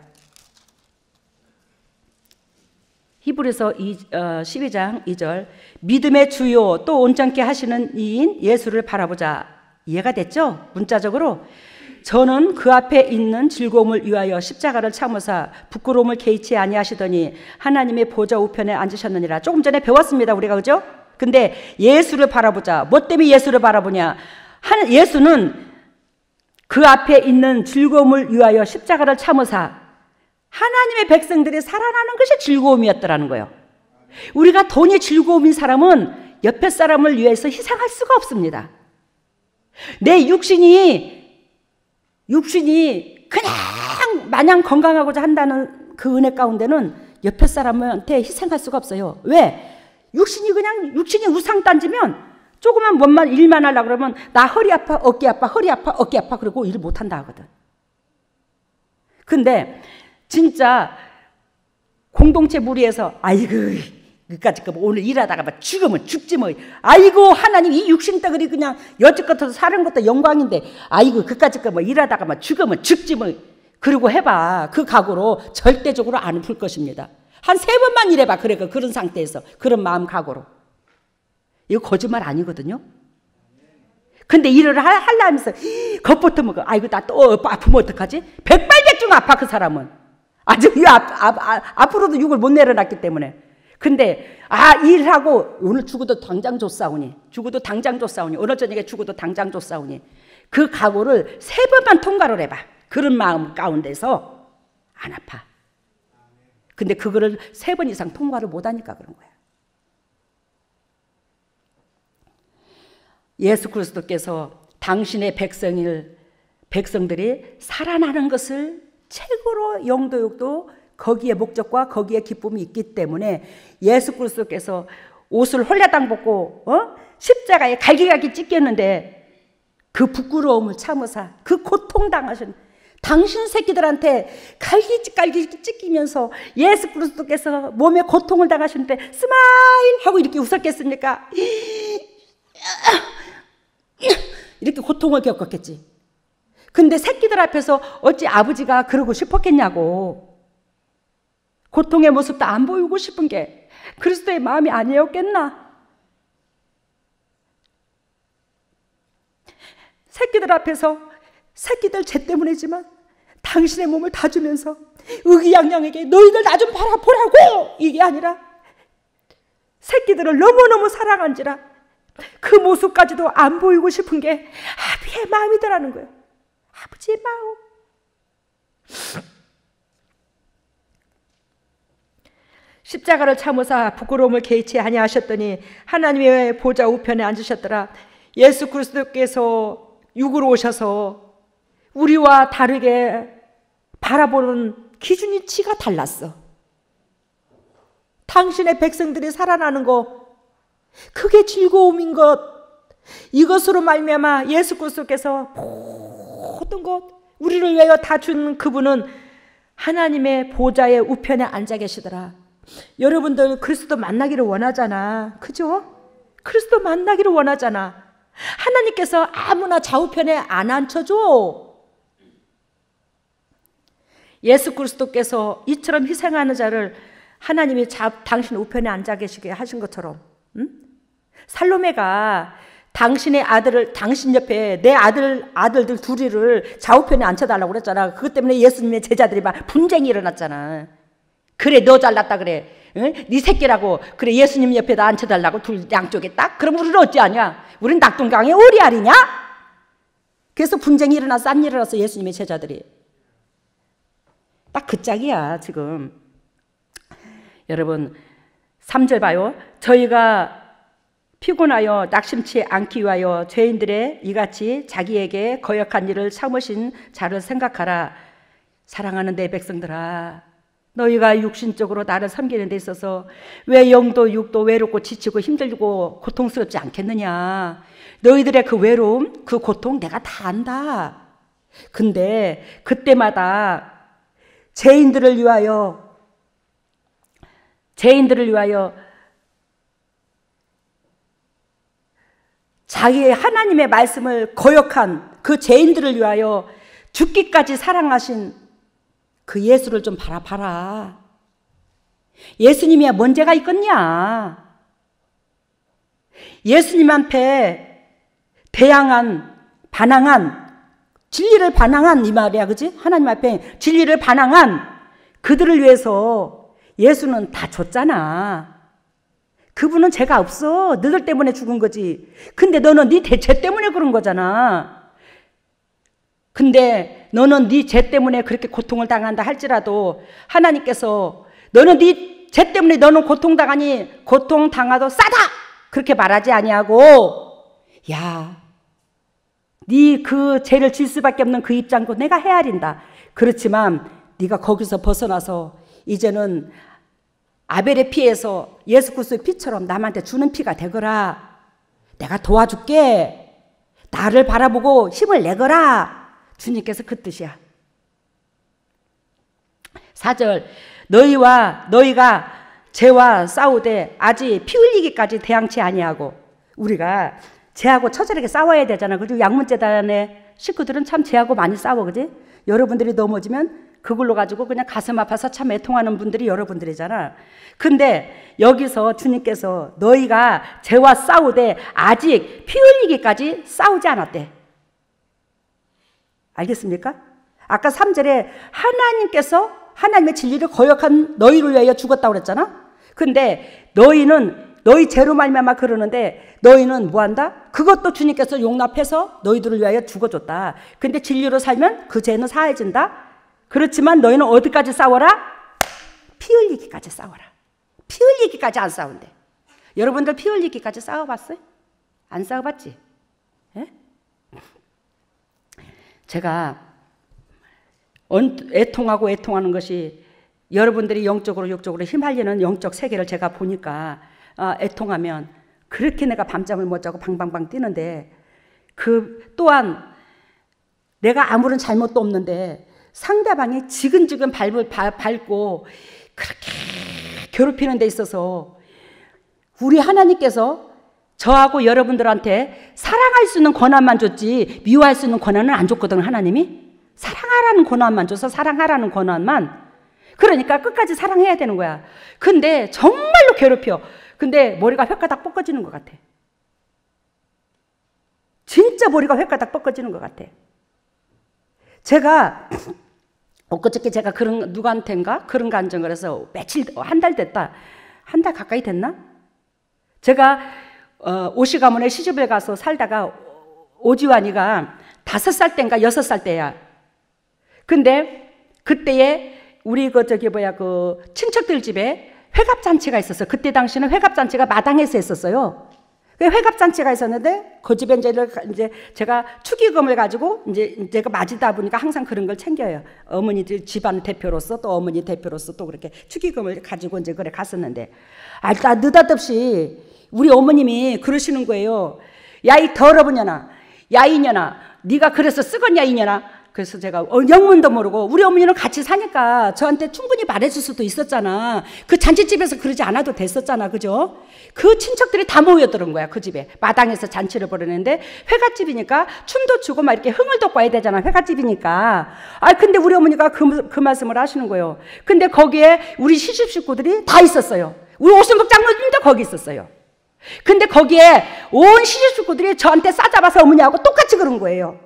히브리서 12장 2절 믿음의 주요 또 온전케 하시는 이인 예수를 바라보자. 이해가 됐죠? 문자적으로 저는 그 앞에 있는 즐거움을 위하여 십자가를 참으사 부끄러움을 개의치 아니하시더니 하나님의 보좌 우편에 앉으셨느니라. 조금 전에 배웠습니다. 우리가 그죠? 근데 예수를 바라보자. 뭐 때문에 예수를 바라보냐? 예수는 그 앞에 있는 즐거움을 위하여 십자가를 참으사 하나님의 백성들이 살아나는 것이 즐거움이었더라는 거예요. 우리가 돈이 즐거움인 사람은 옆에 사람을 위해서 희생할 수가 없습니다. 내 육신이 그냥 마냥 건강하고자 한다는 그 은혜 가운데는 옆에 사람한테 희생할 수가 없어요. 왜? 육신이 우상단지면 조그만 뭔만 일만 하려고 그러면 나 허리 아파, 어깨 아파, 허리 아파, 어깨 아파 그러고 일을 못한다 하거든. 근데 진짜 공동체 무리에서 아이고 그까짓 거 오늘 일하다가 막 죽으면 죽지 뭐. 아이고 하나님 이 육신 덩어리 그냥 여지껏 사는 것도 영광인데 아이고 그까짓 거 뭐 일하다가 막 죽으면 죽지 뭐. 그러고 해봐. 그 각오로 절대적으로 안 풀 것입니다. 한 3번만 일해봐. 그래 그런 상태에서 그런 마음 각오로. 이거 거짓말 아니거든요. 근데 일을 하려면서 겁부터 먹어. 아이고 나 또 아프면 어떡하지? 백발백중 아파 그 사람은. 아직 앞으로도 육을 못 내려놨기 때문에. 근데 일하고 오늘 죽어도 당장 줬사오니 오늘 저녁에 죽어도 당장 줬사오니 그 각오를 3번만 통과를 해봐. 그런 마음 가운데서 안 아파. 근데 그거를 3번 이상 통과를 못하니까 그런 거야. 예수 그리스도께서 당신의 백성들이 살아나는 것을 최고로 영도육도 거기에 목적과 거기에 기쁨이 있기 때문에 예수 그리스도께서 옷을 홀라당 벗고 십자가에 갈기갈기 찢겼는데 그 부끄러움을 참으사 그 고통당하신 당신 새끼들한테 갈기갈기 찢기면서 예수 그리스도께서 몸에 고통을 당하시는데 스마일 하고 이렇게 웃었겠습니까? 이렇게 고통을 겪었겠지. 근데 새끼들 앞에서 어찌 아버지가 그러고 싶었겠냐고. 고통의 모습도 안 보이고 싶은 게 그리스도의 마음이 아니었겠나. 새끼들 앞에서 새끼들 죄 때문이지만 당신의 몸을 다 주면서 의기양양에게 너희들 나 좀 보라고 이게 아니라 새끼들을 너무너무 사랑한지라 그 모습까지도 안 보이고 싶은 게 아비의 마음이더라는 거예요. 아버지의 마음. 십자가를 참으사 부끄러움을 개의치 아니하셨더니 하나님의 보좌 우편에 앉으셨더라. 예수 그리스도께서 육으로 오셔서 우리와 다르게 바라보는 기준치가 달랐어. 당신의 백성들이 살아나는 것, 그게 즐거움인 것. 이것으로 말미암아 예수 그리스도께서 모든 것 우리를 위하여 다 준 그분은 하나님의 보좌의 우편에 앉아 계시더라. 여러분들 그리스도 만나기를 원하잖아. 그죠? 그리스도 만나기를 원하잖아. 하나님께서 아무나 좌우편에 안 앉혀줘. 예수 그리스도께서 이처럼 희생하는 자를 하나님이 당신 우편에 앉아 계시게 하신 것처럼, 살로메가 당신의 아들을 당신 옆에 내 아들들 둘이를 좌우편에 앉혀달라고 그랬잖아. 그것 때문에 예수님의 제자들이 막 분쟁이 일어났잖아. 그래 너 잘났다 그래. 응? 네 새끼라고 그래 예수님 옆에다 앉혀달라고 둘 양쪽에 딱. 그럼 우리는 어찌하냐? 우린 낙동강의 오리알이냐? 그래서 분쟁이 일어나서 싼 일이 일어나서 예수님의 제자들이 딱 그 짝이야 지금. 여러분 3절 봐요. 저희가 피곤하여 낙심치 않기 위하여 죄인들의 이같이 자기에게 거역한 일을 참으신 자를 생각하라. 사랑하는 내 백성들아, 너희가 육신적으로 나를 섬기는 데 있어서 왜 영도 육도 외롭고 지치고 힘들고 고통스럽지 않겠느냐. 너희들의 그 외로움, 그 고통 내가 다 안다. 근데 그때마다 죄인들을 위하여 자기의 하나님의 말씀을 거역한 그 죄인들을 위하여 죽기까지 사랑하신 그 예수를 좀 바라봐라. 예수님이야 뭔 죄가 있겠냐. 예수님 앞에 반항한 진리를 반항한 이 말이야, 그지? 하나님 앞에 진리를 반항한 그들을 위해서 예수는 다 줬잖아. 그분은 죄가 없어. 너들 때문에 죽은 거지. 근데 너는 네 죄 때문에 그런 거잖아. 근데 너는 네 죄 때문에 그렇게 고통을 당한다 할지라도 하나님께서 너는 네 죄 때문에 너는 고통당하니 고통당하도 싸다 그렇게 말하지 아니하고, 야, 네 그 죄를 질 수밖에 없는 그 입장도 내가 헤아린다. 그렇지만 네가 거기서 벗어나서 이제는 아벨의 피에서 예수 그리스도의 피처럼 남한테 주는 피가 되거라. 내가 도와줄게. 나를 바라보고 힘을 내거라. 주님께서 그 뜻이야. 4절 너희가 죄와 싸우되 아직 피 흘리기까지 대항치 아니하고. 우리가 죄하고 처절하게 싸워야 되잖아. 그리고 양문재단의 식구들은 참 죄하고 많이 싸워, 그지? 여러분들이 넘어지면 그걸로 가지고 그냥 가슴 아파서 참 애통하는 분들이 여러분들이잖아. 근데 여기서 주님께서 너희가 죄와 싸우되 아직 피 흘리기까지 싸우지 않았대. 알겠습니까? 아까 3절에 하나님께서 하나님의 진리를 거역한 너희를 위하여 죽었다고 그랬잖아. 근데 너희 죄로 말미암아 그러는데 너희는 뭐한다? 그것도 주님께서 용납해서 너희들을 위하여 죽어줬다. 근데 진리로 살면 그 죄는 사해진다. 그렇지만 너희는 어디까지 싸워라? 피 흘리기까지 싸워라. 피 흘리기까지 안 싸운대. 여러분들 피 흘리기까지 싸워봤어요? 안 싸워봤지? 예? 제가 애통하는 것이 여러분들이 영적으로 육적으로 휘말리는 영적 세계를 제가 보니까 애통하면 그렇게 내가 밤잠을 못 자고 방방방 뛰는데, 그 또한 내가 아무런 잘못도 없는데 상대방이 지근지근 밟고 그렇게 괴롭히는 데 있어서 우리 하나님께서 저하고 여러분들한테 사랑할 수 있는 권한만 줬지 미워할 수 있는 권한은 안 줬거든. 하나님이 사랑하라는 권한만 줘서 사랑하라는 권한만. 그러니까 끝까지 사랑해야 되는 거야. 근데 정말로 괴롭혀. 근데 머리가 혓가닥 뻗어지는 것 같아. 진짜 머리가 혓가닥 뻗어지는 것 같아. 제가 엊그저께 제가 누구한테인가 그런 간증을 해서 한 달 됐다. 한 달 가까이 됐나? 제가 오시 가문에 시집을 가서 살다가 오지환이가 5살 때인가 6살 때야. 근데 그때에 우리 그 친척들 집에 회갑잔치가 있었어. 그때 당시는 회갑잔치가 마당에서 했었어요. 회갑잔치가 있었는데 그 집에 이제 제가 축의금을 가지고 제가 맞이다 보니까 항상 그런 걸 챙겨요. 어머니들 집안 대표로서 또 어머니 대표로서 또 그렇게 축의금을 가지고 이제 그래 갔었는데, 느닷없이 우리 어머님이 그러시는 거예요. 야, 이 더러운 년아, 야, 이 년아, 네가 그래서 쓰겄냐 이 년아. 그래서 제가 영문도 모르고, 우리 어머니는 같이 사니까 저한테 충분히 말해줄 수도 있었잖아. 그 잔치집에서 그러지 않아도 됐었잖아. 그죠? 그 친척들이 다 모여들은 거야. 그 집에 마당에서 잔치를 벌이는데 회갓집이니까 춤도 추고 막 이렇게 흥을 돋고 와야 되잖아. 회갓집이니까. 근데 우리 어머니가 그 말씀을 하시는 거예요. 근데 거기에 우리 시집 식구들이 다 있었어요. 우리 오순복 장로님도 거기 있었어요. 근데 거기에 온 시집 식구들이 저한테 싸잡아서 어머니하고 똑같이 그런 거예요.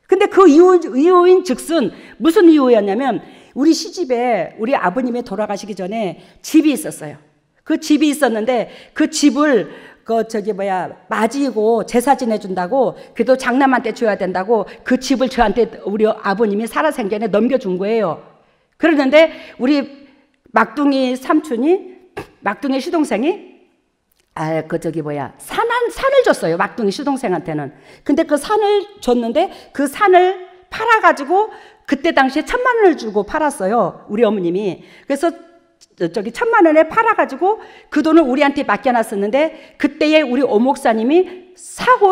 근데 그 이유인 즉슨 무슨 이유였냐면 우리 시집에 우리 아버님이 돌아가시기 전에 집이 있었어요. 그 집이 있었는데 그 집을 맞이고 제사 지내준다고 그래도 장남한테 줘야 된다고 그 집을 저한테 우리 아버님이 살아생전에 넘겨준 거예요. 그러는데 우리 막둥이 시동생이 산을 줬어요. 막둥이 시동생한테는. 근데 그 산을 줬는데 그 산을 팔아가지고 그때 당시에 1,000,000원을 주고 팔았어요. 우리 어머님이. 그래서 1,000,000원에 팔아가지고 그 돈을 우리한테 맡겨놨었는데 그때에 우리 오목사님이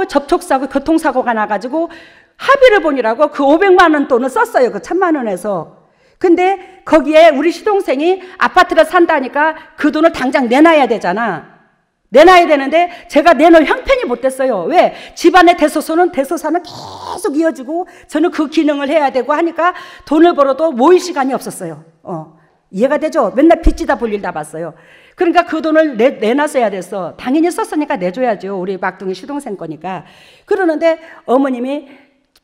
접촉사고, 교통사고가 나가지고 합의를 보니라고 그 500만원 돈을 썼어요. 그 1,000,000원에서. 근데 거기에 우리 시동생이 아파트를 산다니까 그 돈을 당장 내놔야 되잖아. 내놔야 되는데 제가 내놓을 형편이 못 됐어요. 왜? 집안의 대소사는 계속 이어지고 저는 그 기능을 해야 되고 하니까 돈을 벌어도 모일 시간이 없었어요. 이해가 되죠? 맨날 빚지다 볼 일 다 봤어요. 그러니까 그 돈을 내놨어야 됐어. 당연히 썼으니까 내줘야죠. 우리 막둥이 시동생 거니까. 그러는데 어머님이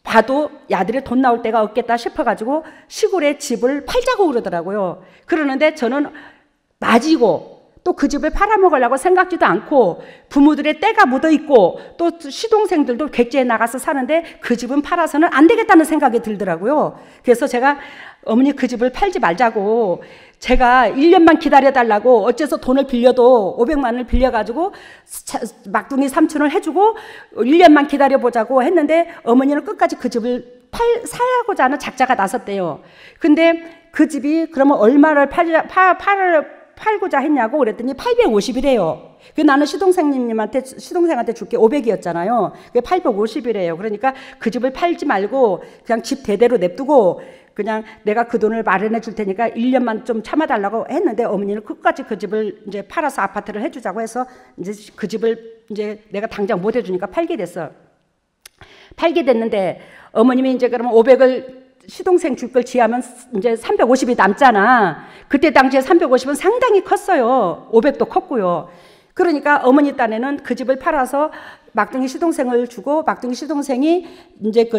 봐도 야들이 돈 나올 때가 없겠다 싶어가지고 시골에 집을 팔자고 그러더라고요. 그러는데 저는 맞이고 또 그 집을 팔아먹으려고 생각지도 않고 부모들의 때가 묻어있고 또 시동생들도 객지에 나가서 사는데 그 집은 팔아서는 안 되겠다는 생각이 들더라고요. 그래서 제가 어머니 그 집을 팔지 말자고 제가 1년만 기다려달라고 어째서 돈을 빌려도 500만원을 빌려가지고 막둥이 삼촌을 해주고 1년만 기다려보자고 했는데 어머니는 끝까지 그 집을 사고자 하는 작자가 나섰대요. 근데 그 집이 그러면 얼마를 팔고자 했냐고 그랬더니 850이래요. 나는 시동생한테 줄게 500이었잖아요. 그게 850이래요. 그러니까 그 집을 팔지 말고 그냥 집 대대로 냅두고 그냥 내가 그 돈을 마련해 줄 테니까 1년만 좀 참아달라고 했는데 어머니는 끝까지 그 집을 이제 팔아서 아파트를 해주자고 해서 이제 그 집을 이제 내가 당장 못 해주니까 팔게 됐어. 팔게 됐는데 어머님이 이제 그러면 500을 시동생 줄 걸 지하면 이제 350이 남잖아. 그때 당시에 350은 상당히 컸어요. 500도 컸고요. 그러니까 어머니 딴에는 그 집을 팔아서 막둥이 시동생을 주고 막둥이 시동생이 이제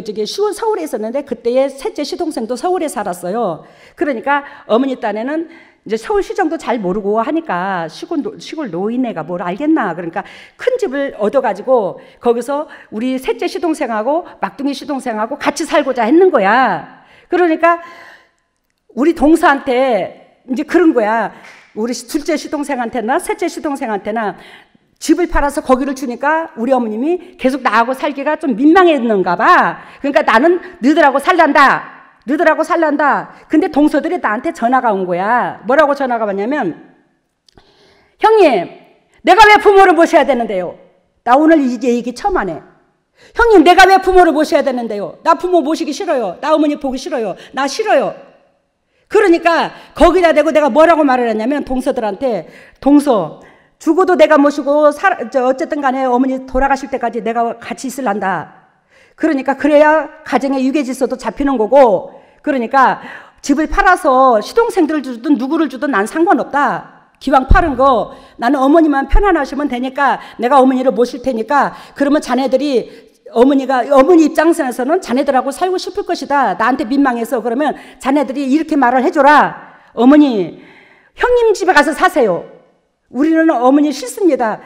서울에 있었는데 그때의 셋째 시동생도 서울에 살았어요. 그러니까 어머니 딴에는 이제 서울시정도 잘 모르고 하니까 시골 노인네가 뭘 알겠나. 그러니까 큰 집을 얻어가지고 거기서 우리 셋째 시동생하고 막둥이 시동생하고 같이 살고자 했는 거야. 그러니까 우리 동서한테 이제 그런 거야. 우리 둘째 시동생한테나 셋째 시동생한테나 집을 팔아서 거기를 주니까 우리 어머님이 계속 나하고 살기가 좀 민망했는가 봐. 그러니까 나는 너희들하고 살란다. 근데 동서들이 나한테 전화가 온 거야. 뭐라고 전화가 왔냐면 형님 내가 왜 부모를 모셔야 되는데요? 나 오늘 이제 얘기 처음 하네. 형님 내가 왜 부모를 모셔야 되는데요? 나 부모 모시기 싫어요. 나 어머니 보기 싫어요. 나 싫어요. 그러니까 거기다 대고 내가 뭐라고 말을 했냐면 동서들한테 동서 죽어도 내가 모시고 어쨌든 간에 어머니 돌아가실 때까지 내가 같이 있을란다. 그러니까 그래야 가정의 유괴질서도 잡히는 거고 그러니까 집을 팔아서 시동생들을 주든 누구를 주든 난 상관없다. 기왕 파는 거 나는 어머니만 편안하시면 되니까 내가 어머니를 모실 테니까 그러면 자네들이 어머니 입장에서는 자네들하고 살고 싶을 것이다. 나한테 민망해서 그러면 자네들이 이렇게 말을 해줘라. 어머니 형님 집에 가서 사세요. 우리는 어머니 싫습니다.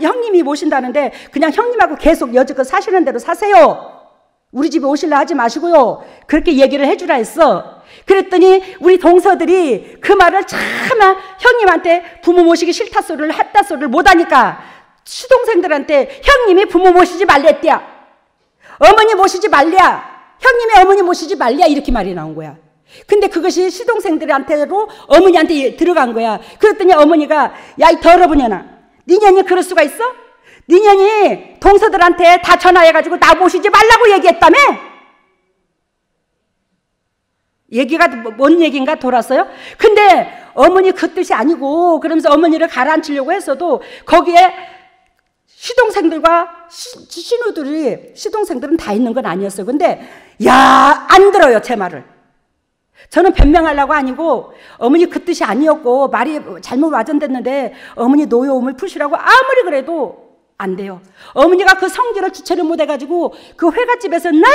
형님이 모신다는데 그냥 형님하고 계속 여지껏 사시는 대로 사세요. 우리 집에 오실라 하지 마시고요. 그렇게 얘기를 해주라 했어. 그랬더니 우리 동서들이 그 말을 차마 형님한테 부모 모시기 싫다 소리를 했다 소리를 못하니까 시동생들한테 형님이 부모 모시지 말랬대야. 어머니 모시지 말랴. 형님이 어머니 모시지 말랴. 이렇게 말이 나온 거야. 근데 그것이 시동생들한테로 어머니한테 들어간 거야. 그랬더니 어머니가 야 이 더러분년아 네 년이 그럴 수가 있어? 네 년이 동서들한테 다 전화해가지고 나 모시지 말라고 얘기했다며? 얘기가 뭔 얘기인가 돌았어요? 근데 어머니 그 뜻이 아니고 그러면서 어머니를 가라앉히려고 했어도 거기에 시동생들과 시누들이 시동생들은 다 있는 건 아니었어요. 근데 야 안 들어요 제 말을. 저는 변명하려고 아니고 어머니 그 뜻이 아니었고 말이 잘못 와전됐는데 어머니 노여움을 푸시라고 아무리 그래도 안 돼요. 어머니가 그 성질을 주체를 못해가지고 그 회갓집에서 난리가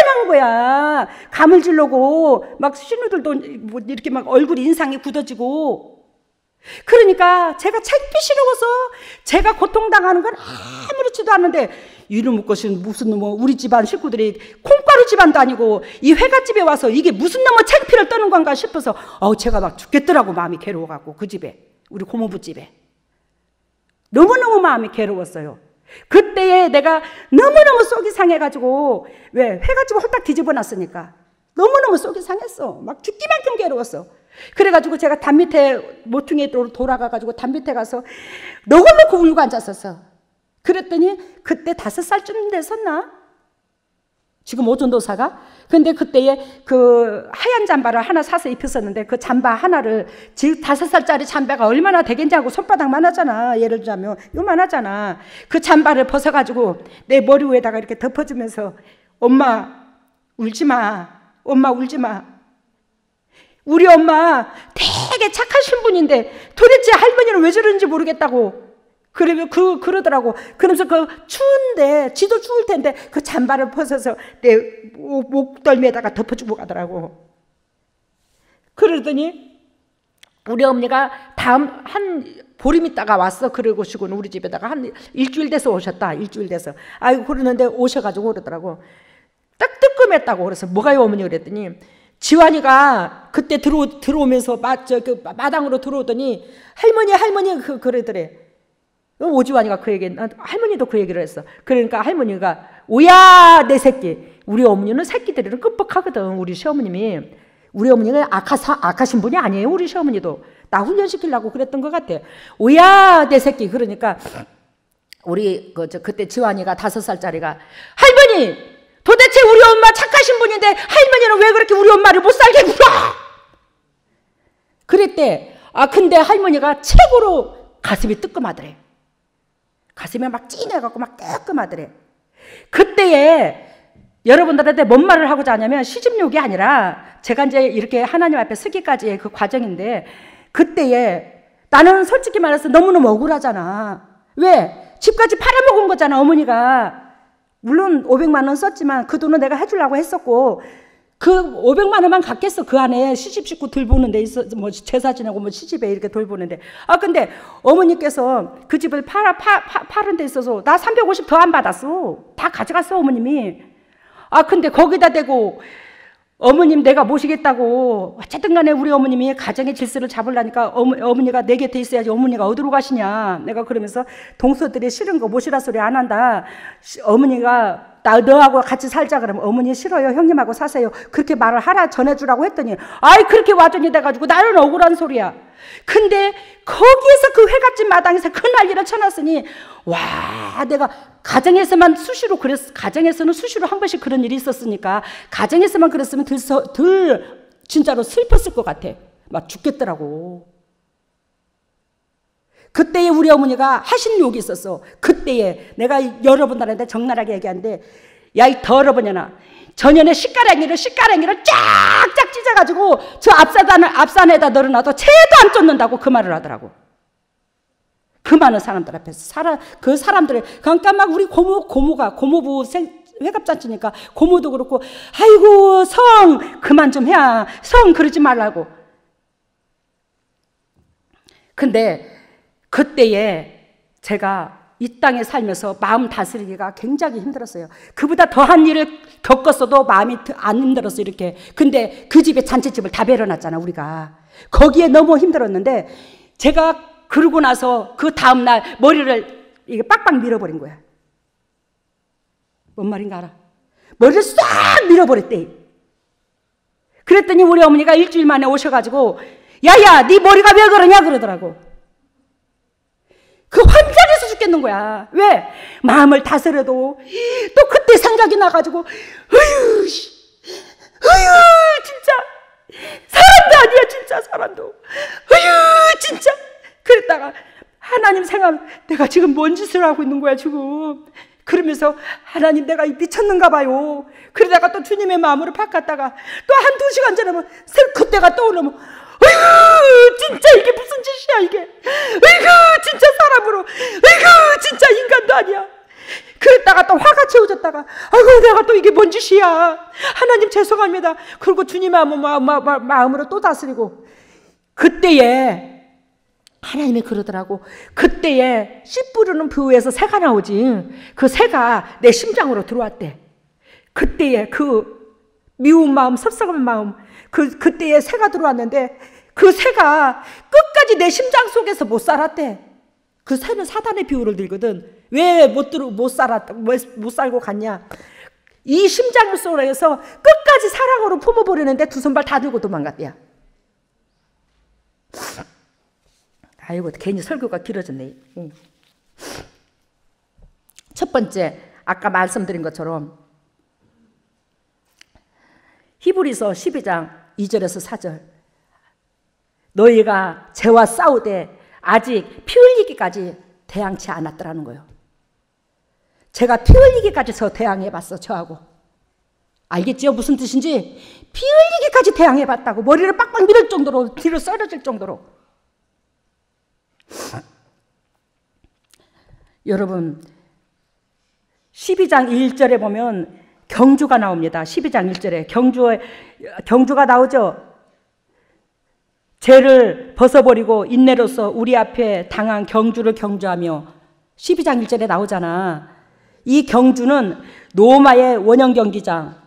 난 거야. 감을 지르고 막 신우들도 뭐 이렇게 막 얼굴 인상이 굳어지고. 그러니까 제가 창피스러워서 제가 고통당하는 건 아무렇지도 않은데 이놈의 것이 무슨 뭐 우리 집안 식구들이 콩가루 집안도 아니고 이 회갓집에 와서 이게 무슨 놈의 창피를 떠는 건가 싶어서 제가 막 죽겠더라고. 마음이 괴로워갖고 그 집에 우리 고모부 집에 너무너무 마음이 괴로웠어요. 그때에 내가 너무너무 속이 상해가지고 왜 회갓집을 홀딱 뒤집어 놨으니까 너무너무 속이 상했어. 막 죽기만큼 괴로웠어. 그래가지고 제가 담 밑에 모퉁이에 돌아가가지고 담 밑에 가서 너글놓고 울고 앉았었어. 그랬더니 그때 5살쯤 됐었나? 지금 오전도사가? 근데 그때에 그 하얀 잠바를 하나 사서 입혔었는데 그 잠바 하나를 지금 5살짜리 잠바가 얼마나 되겠냐고 손바닥만 하잖아. 예를 들자면 요만하잖아. 그 잠바를 벗어가지고 내 머리 위에다가 이렇게 덮어주면서 엄마 울지마. 엄마 울지마. 우리 엄마 되게 착하신 분인데 도대체 할머니는 왜 저러는지 모르겠다고. 그러더라고. 그러면서 그 추운데, 지도 추울 텐데 그 잠바를 벗어서 내 목덜미에다가 덮어주고 가더라고. 그러더니 우리 어머니가 다음 한 보름 있다가 왔어. 그러고시고는 우리 집에다가 한 일주일 돼서 오셨다. 일주일 돼서. 아이고 그러는데 오셔가지고 그러더라고. 딱 뜨끔했다고. 그래서 뭐가요 어머니 그랬더니 지환이가 그때 들어오면서 마당으로 들어오더니 할머니 그러더래. 오지환이가 그 얘기, 할머니도 그 얘기를 했어. 그러니까 할머니가 오야 내 새끼. 우리 어머니는 새끼들이랑 끔뻑하거든. 우리 시어머님이. 우리 어머니는 악하신 분이 아니에요. 우리 시어머니도. 나 훈련시키려고 그랬던 것 같아. 오야 내 새끼. 그러니까 우리 그때 지환이가 5살짜리가 할머니 도대체 우리 엄마 착하신 분인데 할머니는 왜 그렇게 우리 엄마를 못 살게 굴어? 그랬대. 근데 할머니가 최고로 가슴이 뜨끔하더래. 가슴이 막 찡해갖고 막 뜨끔하더래. 그때에 여러분들한테 뭔 말을 하고자 하냐면 시집욕이 아니라 제가 이제 이렇게 하나님 앞에 서기까지의 그 과정인데 그때에 나는 솔직히 말해서 너무너무 억울하잖아. 왜? 집까지 팔아먹은 거잖아 어머니가. 물론 500만 원 썼지만 그 돈은 내가 해주려고 했었고 그 500만 원만 갖겠어. 그 안에 시집 식구 돌보는 데 있어. 뭐 제사 지내고 뭐 시집에 이렇게 돌보는데. 근데 어머니께서 그 집을 파는 데 있어서 나 350 더 안 받았어. 다 가져갔어 어머님이. 근데 거기다 대고 어머님 내가 모시겠다고 어쨌든 간에 우리 어머님이 가정의 질서를 잡으려니까 어머니가 내 곁에 있어야지 어머니가 어디로 가시냐. 내가 그러면서 동서들이 싫은 거 모시라 소리 안 한다. 어머니가 너하고 같이 살자 그러면 어머니 싫어요. 형님하고 사세요. 그렇게 말을 하라 전해주라고 했더니 그렇게 와전이 돼가지고 나는 억울한 소리야. 근데 거기에서 그 회갓집 마당에서 그 난리를 쳐놨으니 내가 가정에서만 수시로 그랬어. 가정에서는 수시로 한 번씩 그런 일이 있었으니까 가정에서만 그랬으면 덜 진짜로 슬펐을 것 같아. 막 죽겠더라고. 그때에 우리 어머니가 하신 욕이 있었어. 그때에 내가 여러분들한테 적나라하게 얘기하는데 야 이 더러버냐나 전년에 식가랭이를 쫙쫙 찢어가지고 저 앞산에다 널어놔도 채도 안 쫓는다고 그 말을 하더라고. 그 많은 사람들 앞에서 그 사람들의 그러니까 막 우리 고모부 회갑잔치니까 고모도 그렇고 아이고 성 그만 좀 해야 성 그러지 말라고. 근데 그때에 제가 이 땅에 살면서 마음 다스리기가 굉장히 힘들었어요. 그보다 더한 일을 겪었어도 마음이 안 힘들었어 이렇게. 근데 그 집에 잔치집을 다 배려놨잖아 우리가. 거기에 너무 힘들었는데 제가 그러고 나서 그 다음날 머리를 이게 빡빡 밀어버린 거야. 뭔 말인가 알아? 머리를 싹 밀어버렸대. 그랬더니 우리 어머니가 일주일 만에 오셔가지고 야야 네 머리가 왜 그러냐 그러더라고. 그 환장해서 죽겠는 거야. 왜? 마음을 다스려도 또 그때 생각이 나가지고 어휴 진짜 사람도 아니야 진짜 사람도 어휴 진짜. 그랬다가 하나님 생각 내가 지금 뭔 짓을 하고 있는 거야 지금. 그러면서 하나님 내가 미쳤는가 봐요. 그러다가 또 주님의 마음으로 바꿨다가 또 한두 시간 지나면 그때가 떠오르면 어이구 진짜 이게 무슨 짓이야 이게. 어이구 진짜 사람으로 어이구 진짜 인간도 아니야. 그랬다가 또 화가 채워졌다가 아이고 내가 또 이게 뭔 짓이야. 하나님 죄송합니다. 그리고 주님의 마음으로 또 다스리고 그때에 하나님이 그러더라고. 그때에 씨 뿌리는 뷰에서 새가 나오지. 그 새가 내 심장으로 들어왔대. 그때에 그 미운 마음, 섭섭한 마음, 그때에 새가 들어왔는데 그 새가 끝까지 내 심장 속에서 못 살았대. 그 새는 사단의 비유를 들거든. 왜 못 살고 갔냐? 이 심장 속에서 끝까지 사랑으로 품어버리는데 두 손발 다 들고 도망갔대요. 아이고 괜히 설교가 길어졌네. 첫 번째 아까 말씀드린 것처럼 히브리서 12장 2절에서 4절 너희가 죄와 싸우되 아직 피 흘리기까지 대항치 않았더라는 거예요. 제가 피 흘리기까지서 대항해봤어. 저하고 알겠지요? 무슨 뜻인지. 피 흘리기까지 대항해봤다고. 머리를 빡빡 밀을 정도로, 뒤로 썰어질 정도로. 여러분 12장 1절에 보면 경주가 나옵니다. 12장 1절에 경주가 나오죠. 죄를 벗어버리고 인내로서 우리 앞에 당한 경주를 경주하며 12장 1절에 나오잖아. 이 경주는 로마의 원형 경기장,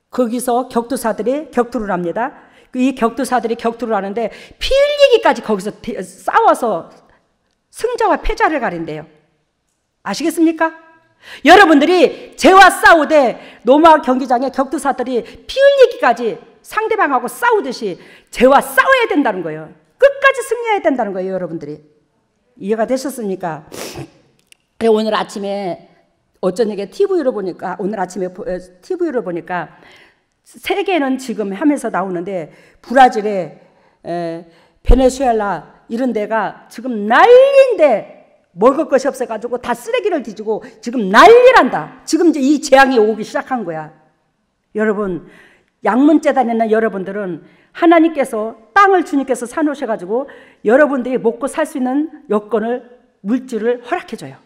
거기서 격투사들이 격투를 합니다. 이 격투사들이 격투를 하는데 피 흘리기까지 거기서 싸워서 승자와 패자를 가린대요. 아시겠습니까? 여러분들이 죄와 싸우되 로마 경기장에 격투사들이 피 흘리기까지 상대방하고 싸우듯이 죄와 싸워야 된다는 거예요. 끝까지 승리해야 된다는 거예요. 여러분들이 이해가 되셨습니까? 오늘 아침에 어쩌냐게 TV로 보니까 세계는 지금 하면서 나오는데 브라질에 베네수엘라 이런 데가 지금 난리인데 먹을 것이 없어가지고 다 쓰레기를 뒤지고 지금 난리란다. 지금 이제 이 재앙이 오기 시작한 거야. 여러분 양문재단에 있는 여러분들은 하나님께서 땅을 주님께서 사놓으셔가지고 여러분들이 먹고 살 수 있는 여건을 물질을 허락해줘요.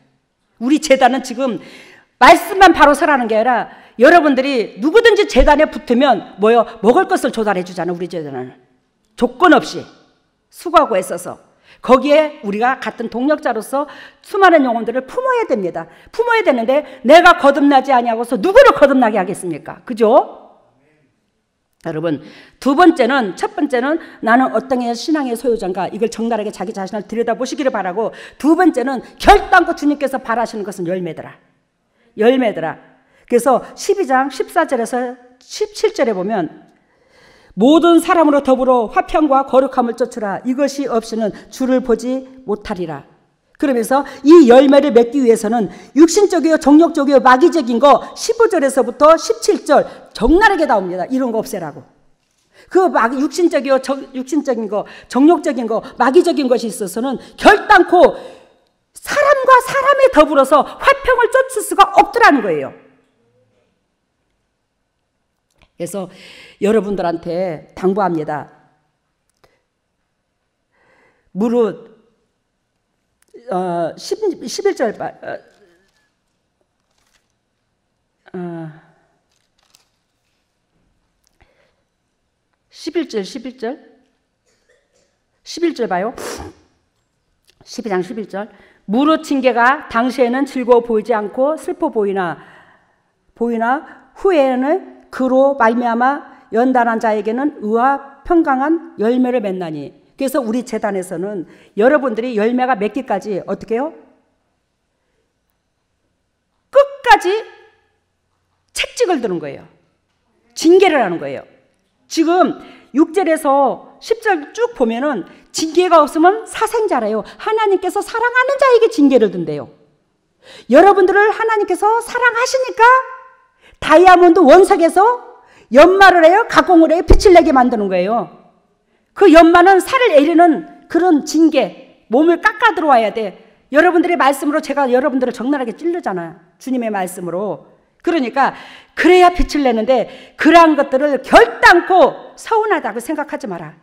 우리 재단은 지금 말씀만 바로 서라는 게 아니라 여러분들이 누구든지 재단에 붙으면 먹을 것을 조달해 주잖아요. 우리 재단은 조건 없이 수고하고 애써서 거기에 우리가 같은 동력자로서 수많은 영혼들을 품어야 됩니다. 품어야 되는데 내가 거듭나지 아니하고서 누구를 거듭나게 하겠습니까? 그죠? 여러분 첫 번째는 나는 어떤 신앙의 소유자인가 이걸 적나라하게 자기 자신을 들여다보시기를 바라고, 두 번째는 결단코 주님께서 바라시는 것은 열매더라. 그래서 12장 14절에서 17절에 보면 모든 사람으로 더불어 화평과 거룩함을 쫓으라. 이것이 없이는 주를 보지 못하리라. 그러면서 이 열매를 맺기 위해서는 육신적이요 정욕적이요 마귀적인 거 15절에서부터 17절 적나라하게 나옵니다. 이런 거 없애라고. 그 육신적인 거 정욕적인 거 마귀적인 것이 있어서는 결단코 사람과 사람에 더불어서 화평을 쫓을 수가 없더라는 거예요. 그래서 여러분들한테 당부합니다. 무릇 11절 11절 봐요. 12장 11절 무릇 징계가 당시에는 즐거워 보이지 않고 슬퍼 보이나 후에는 그로 말미암아 연단한 자에게는 의와 평강한 열매를 맺나니. 그래서 우리 재단에서는 여러분들이 열매가 맺기까지 어떻게 해요? 끝까지 책찍을 드는 거예요. 징계를 하는 거예요. 지금 6절에서 10절 쭉 보면은 징계가 없으면 사생자래요. 하나님께서 사랑하는 자에게 징계를 든대요. 여러분들을 하나님께서 사랑하시니까 다이아몬드 원석에서 연마를 해요. 가공을 해요. 빛을 내게 만드는 거예요. 그 연마는 살을 에리는 그런 징계, 몸을 깎아 들어와야 돼. 여러분들의 말씀으로 제가 여러분들을 적나라하게 찌르잖아요. 주님의 말씀으로. 그러니까 그래야 빛을 내는데 그러한 것들을 결단코 서운하다고 생각하지 마라.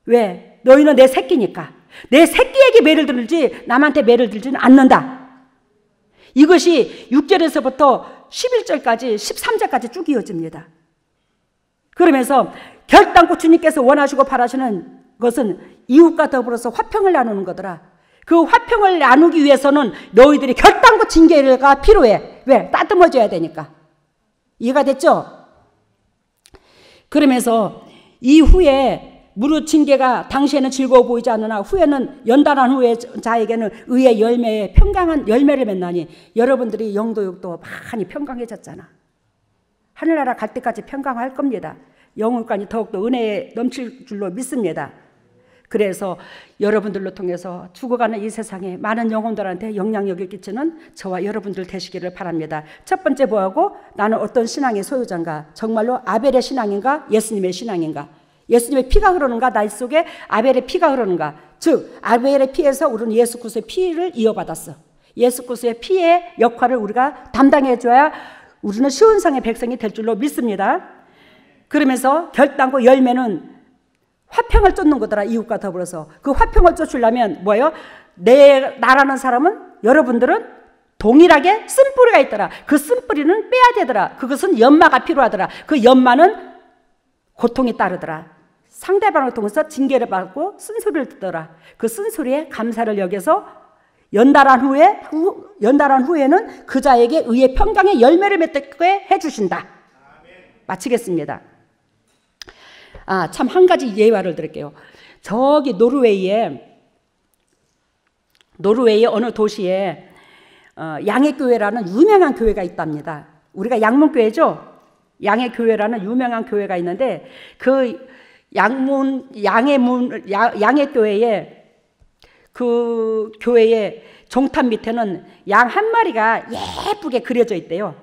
왜? 너희는 내 새끼니까. 내 새끼에게 매를 들지 남한테 매를 들지는 않는다. 이것이 6절에서부터 11절까지 13절까지 쭉 이어집니다. 그러면서 결단코 주님께서 원하시고 바라시는 것은 이웃과 더불어서 화평을 나누는 거더라. 그 화평을 나누기 위해서는 너희들이 결단코 징계가 필요해. 왜? 따듬어줘야 되니까. 이해가 됐죠? 그러면서 이후에 무릇 징계가 당시에는 즐거워 보이지 않으나 후에는 연단한 후에 자에게는 의의 열매에 평강한 열매를 맺나니. 여러분들이 영도육도 많이 평강해졌잖아. 하늘나라 갈 때까지 평강할 겁니다. 영혼까지 더욱더 은혜에 넘칠 줄로 믿습니다. 그래서 여러분들로 통해서 죽어가는 이 세상에 많은 영혼들한테 영향력을 끼치는 저와 여러분들 되시기를 바랍니다. 첫 번째 뭐하고? 나는 어떤 신앙의 소유자인가? 정말로 아벨의 신앙인가? 예수님의 신앙인가? 예수님의 피가 흐르는가? 나의 속에 아벨의 피가 흐르는가? 즉 아벨의 피에서 우리는 예수 그리스도의 피를 이어받았어. 예수 그리스도의 피의 역할을 우리가 담당해줘야 우리는 시온상의 백성이 될 줄로 믿습니다. 그러면서 결단코 열매는 화평을 쫓는 거더라. 이웃과 더불어서. 그 화평을 쫓으려면 뭐예요? 나라는 사람은, 여러분들은 동일하게 쓴뿌리가 있더라. 그 쓴뿌리는 빼야 되더라. 그것은 연마가 필요하더라. 그 연마는 고통이 따르더라. 상대방을 통해서 징계를 받고 쓴소리를 듣더라. 그 쓴소리에 감사를 여겨서 연달한 후에는 그 자에게 의의 평강의 열매를 맺게 해주신다. 마치겠습니다. 참 한 가지 예화를 드릴게요. 저기 노르웨이의 어느 도시에 양해교회라는 유명한 교회가 있답니다. 우리가 양문교회죠? 양해교회라는 유명한 교회가 있는데 그 양해교회에 그 교회의 종탑 밑에는 양 한 마리가 예쁘게 그려져 있대요.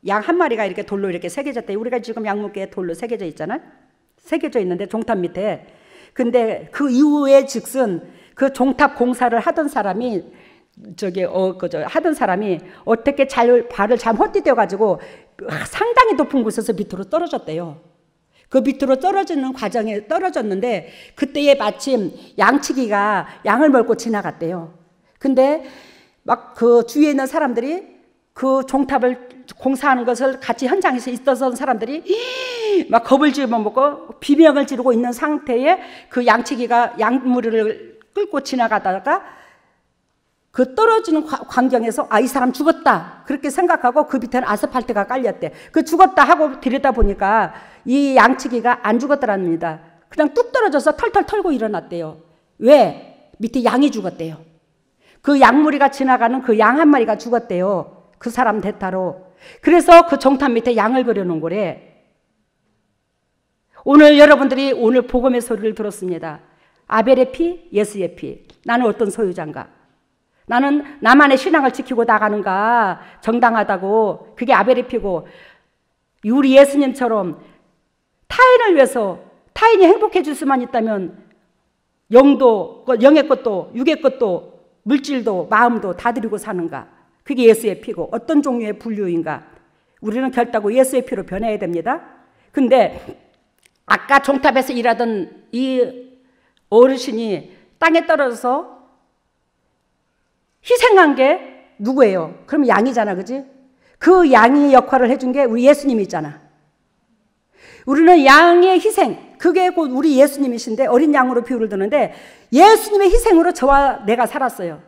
양 한 마리가 이렇게 돌로 이렇게 새겨졌대요. 우리가 지금 양문교회 돌로 새겨져 있잖아요. 새겨져 있는데 종탑 밑에. 근데 그 이후에 즉슨 그 종탑 공사를 하던 사람이 하던 사람이 어떻게 발을 잘못 헛디뎌 가지고 상당히 높은 곳에서 밑으로 떨어졌대요. 그 밑으로 떨어지는 과정에 떨어졌는데 그때에 마침 양치기가 양을 몰고 지나갔대요. 근데 막 그 주위에 있는 사람들이 그 종탑을 공사하는 것을 같이 현장에서 있었던 사람들이 막 겁을 집어먹고 비명을 지르고 있는 상태에 그 양치기가 양무리를 끌고 지나가다가 그 떨어지는 광경에서 이 사람 죽었다 그렇게 생각하고 그 밑에는 아스팔트가 깔렸대. 그 죽었다 하고 들여다 보니까 이 양치기가 안 죽었더랍니다. 그냥 뚝 떨어져서 털털 털고 일어났대요. 왜? 밑에 양이 죽었대요. 그 양무리가 지나가는 그 양 한 마리가 죽었대요. 그 사람 대타로. 그래서 그 종탑 밑에 양을 그려놓은 거래. 오늘 여러분들이 오늘 복음의 소리를 들었습니다. 아벨의 피, 예수의 피. 나는 어떤 소유자인가? 나는 나만의 신앙을 지키고 나가는가? 정당하다고. 그게 아벨의 피고, 우리 예수님처럼 타인을 위해서 타인이 행복해질 수만 있다면 영도, 영의 것도 육의 것도 물질도 마음도 다 드리고 사는가? 그게 예수의 피고 어떤 종류의 분류인가? 우리는 결단코 예수의 피로 변해야 됩니다. 근데 아까 종탑에서 일하던 이 어르신이 땅에 떨어져서 희생한 게 누구예요? 그럼 양이잖아, 그지? 그 양이 역할을 해준 게 우리 예수님이잖아. 우리는 양의 희생, 그게 곧 우리 예수님이신데 어린 양으로 비유를 드는데 예수님의 희생으로 저와 내가 살았어요.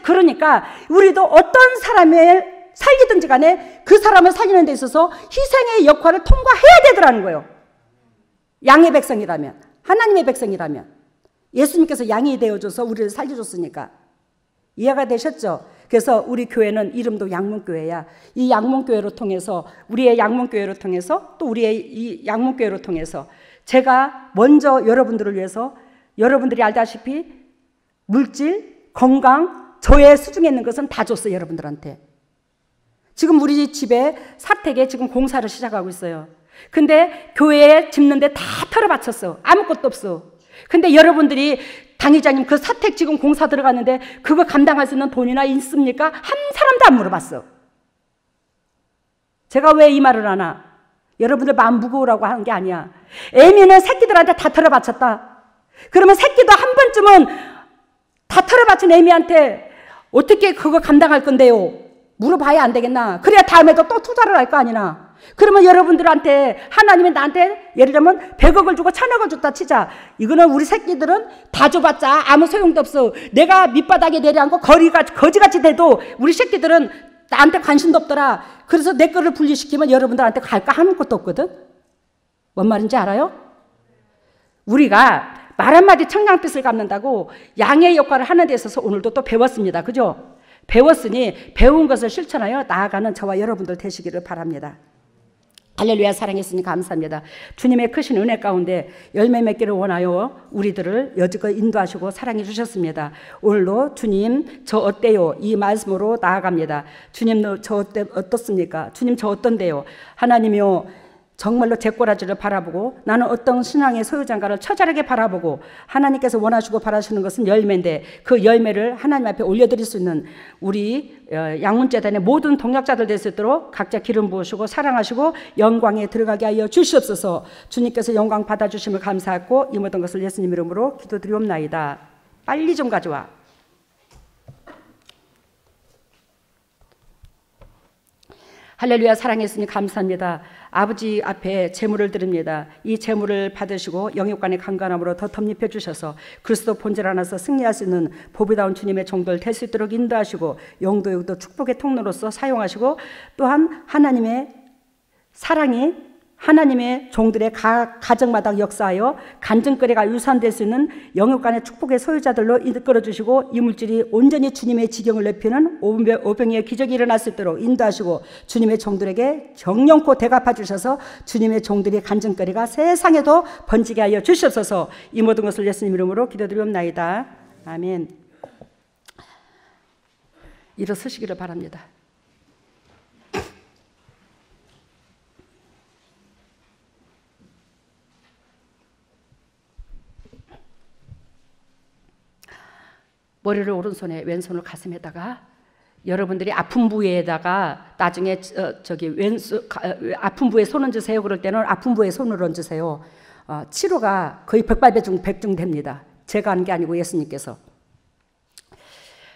그러니까 우리도 어떤 사람을 살리든지 간에 그 사람을 살리는 데 있어서 희생의 역할을 통과해야 되더라는 거예요. 양의 백성이라면, 하나님의 백성이라면. 예수님께서 양이 되어줘서 우리를 살려줬으니까. 이해가 되셨죠? 그래서 우리 교회는 이름도 양문교회야. 이 양문교회로 통해서, 우리의 양문교회로 통해서, 또 우리의 이 양문교회로 통해서 제가 먼저 여러분들을 위해서, 여러분들이 알다시피 물질, 건강, 저의 수중에 있는 것은 다 줬어요, 여러분들한테. 지금 우리 집에 사택에 지금 공사를 시작하고 있어요. 근데 교회에 짓는데 다 털어바쳤어. 아무것도 없어. 근데 여러분들이 당회장님 그 사택 지금 공사 들어갔는데 그거 감당할 수 있는 돈이나 있습니까? 한 사람도 안 물어봤어. 제가 왜 이 말을 하나? 여러분들 마음 무거우라고 하는 게 아니야. 애미는 새끼들한테 다 털어바쳤다. 그러면 새끼도 한 번쯤은 다 털어바친 애미한테 어떻게 그거 감당할 건데요? 물어봐야 안 되겠나? 그래야 다음에도 또 투자를 할 거 아니나? 그러면 여러분들한테 하나님이 나한테 예를 들면 100억을 주고 1000억을 줬다 치자. 이거는 우리 새끼들은 다 줘봤자 아무 소용도 없어. 내가 밑바닥에 내려앉고 거지같이 돼도 우리 새끼들은 나한테 관심도 없더라. 그래서 내 거를 분리시키면 여러분들한테 갈까 아무것도 없거든. 뭔 말인지 알아요? 우리가 말 한마디 청량빛을 갚는다고 양의 역할을 하는 데 있어서 오늘도 또 배웠습니다. 그죠? 배웠으니 배운 것을 실천하여 나아가는 저와 여러분들 되시기를 바랍니다. 할렐루야. 사랑했으니 감사합니다. 주님의 크신 은혜 가운데 열매 맺기를 원하여 우리들을 여지껏 인도하시고 사랑해 주셨습니다. 오늘도 주님 저 어때요? 이 말씀으로 나아갑니다. 주님 저 어떻습니까? 주님 저 어떤데요? 하나님이요, 정말로 제 꼬라지를 바라보고 나는 어떤 신앙의 소유자인가를 처절하게 바라보고 하나님께서 원하시고 바라시는 것은 열매인데 그 열매를 하나님 앞에 올려드릴 수 있는 우리 양문재단의 모든 동역자들 될 수 있도록 각자 기름 부으시고 사랑하시고 영광에 들어가게 하여 주시옵소서. 주님께서 영광 받아주심을 감사하고 이 모든 것을 예수님 이름으로 기도드리옵나이다. 빨리 좀 가져와. 할렐루야. 사랑했으니 감사합니다. 아버지 앞에 제물을 드립니다. 이 제물을 받으시고 영육간의 강건함으로 더 덧입혀 주셔서 그리스도 본질 안에서 승리할 수 있는 보배다운 주님의 종들 될 수 있도록 인도하시고 영도육도 축복의 통로로서 사용하시고 또한 하나님의 사랑이 하나님의 종들의 가정마다 역사하여 간증거리가 유산될 수 있는 영육간의 축복의 소유자들로 이끌어주시고 이 물질이 온전히 주님의 지경을 넓히는 오병이의 기적이 일어날 수 있도록 인도하시고 주님의 종들에게 정령코 대갚아 주셔서 주님의 종들의 간증거리가 세상에도 번지게 하여 주시옵소서. 이 모든 것을 예수님 이름으로 기도드리옵나이다. 아멘. 일어서시기를 바랍니다. 머리를 오른손에 왼손을 가슴에다가 여러분들이 아픈 부위에다가 나중에 아픈 부위에 손 얹으세요. 그럴 때는 아픈 부위에 손을 얹으세요. 치료가 거의 백발백중 됩니다. 제가 하는 게 아니고 예수님께서.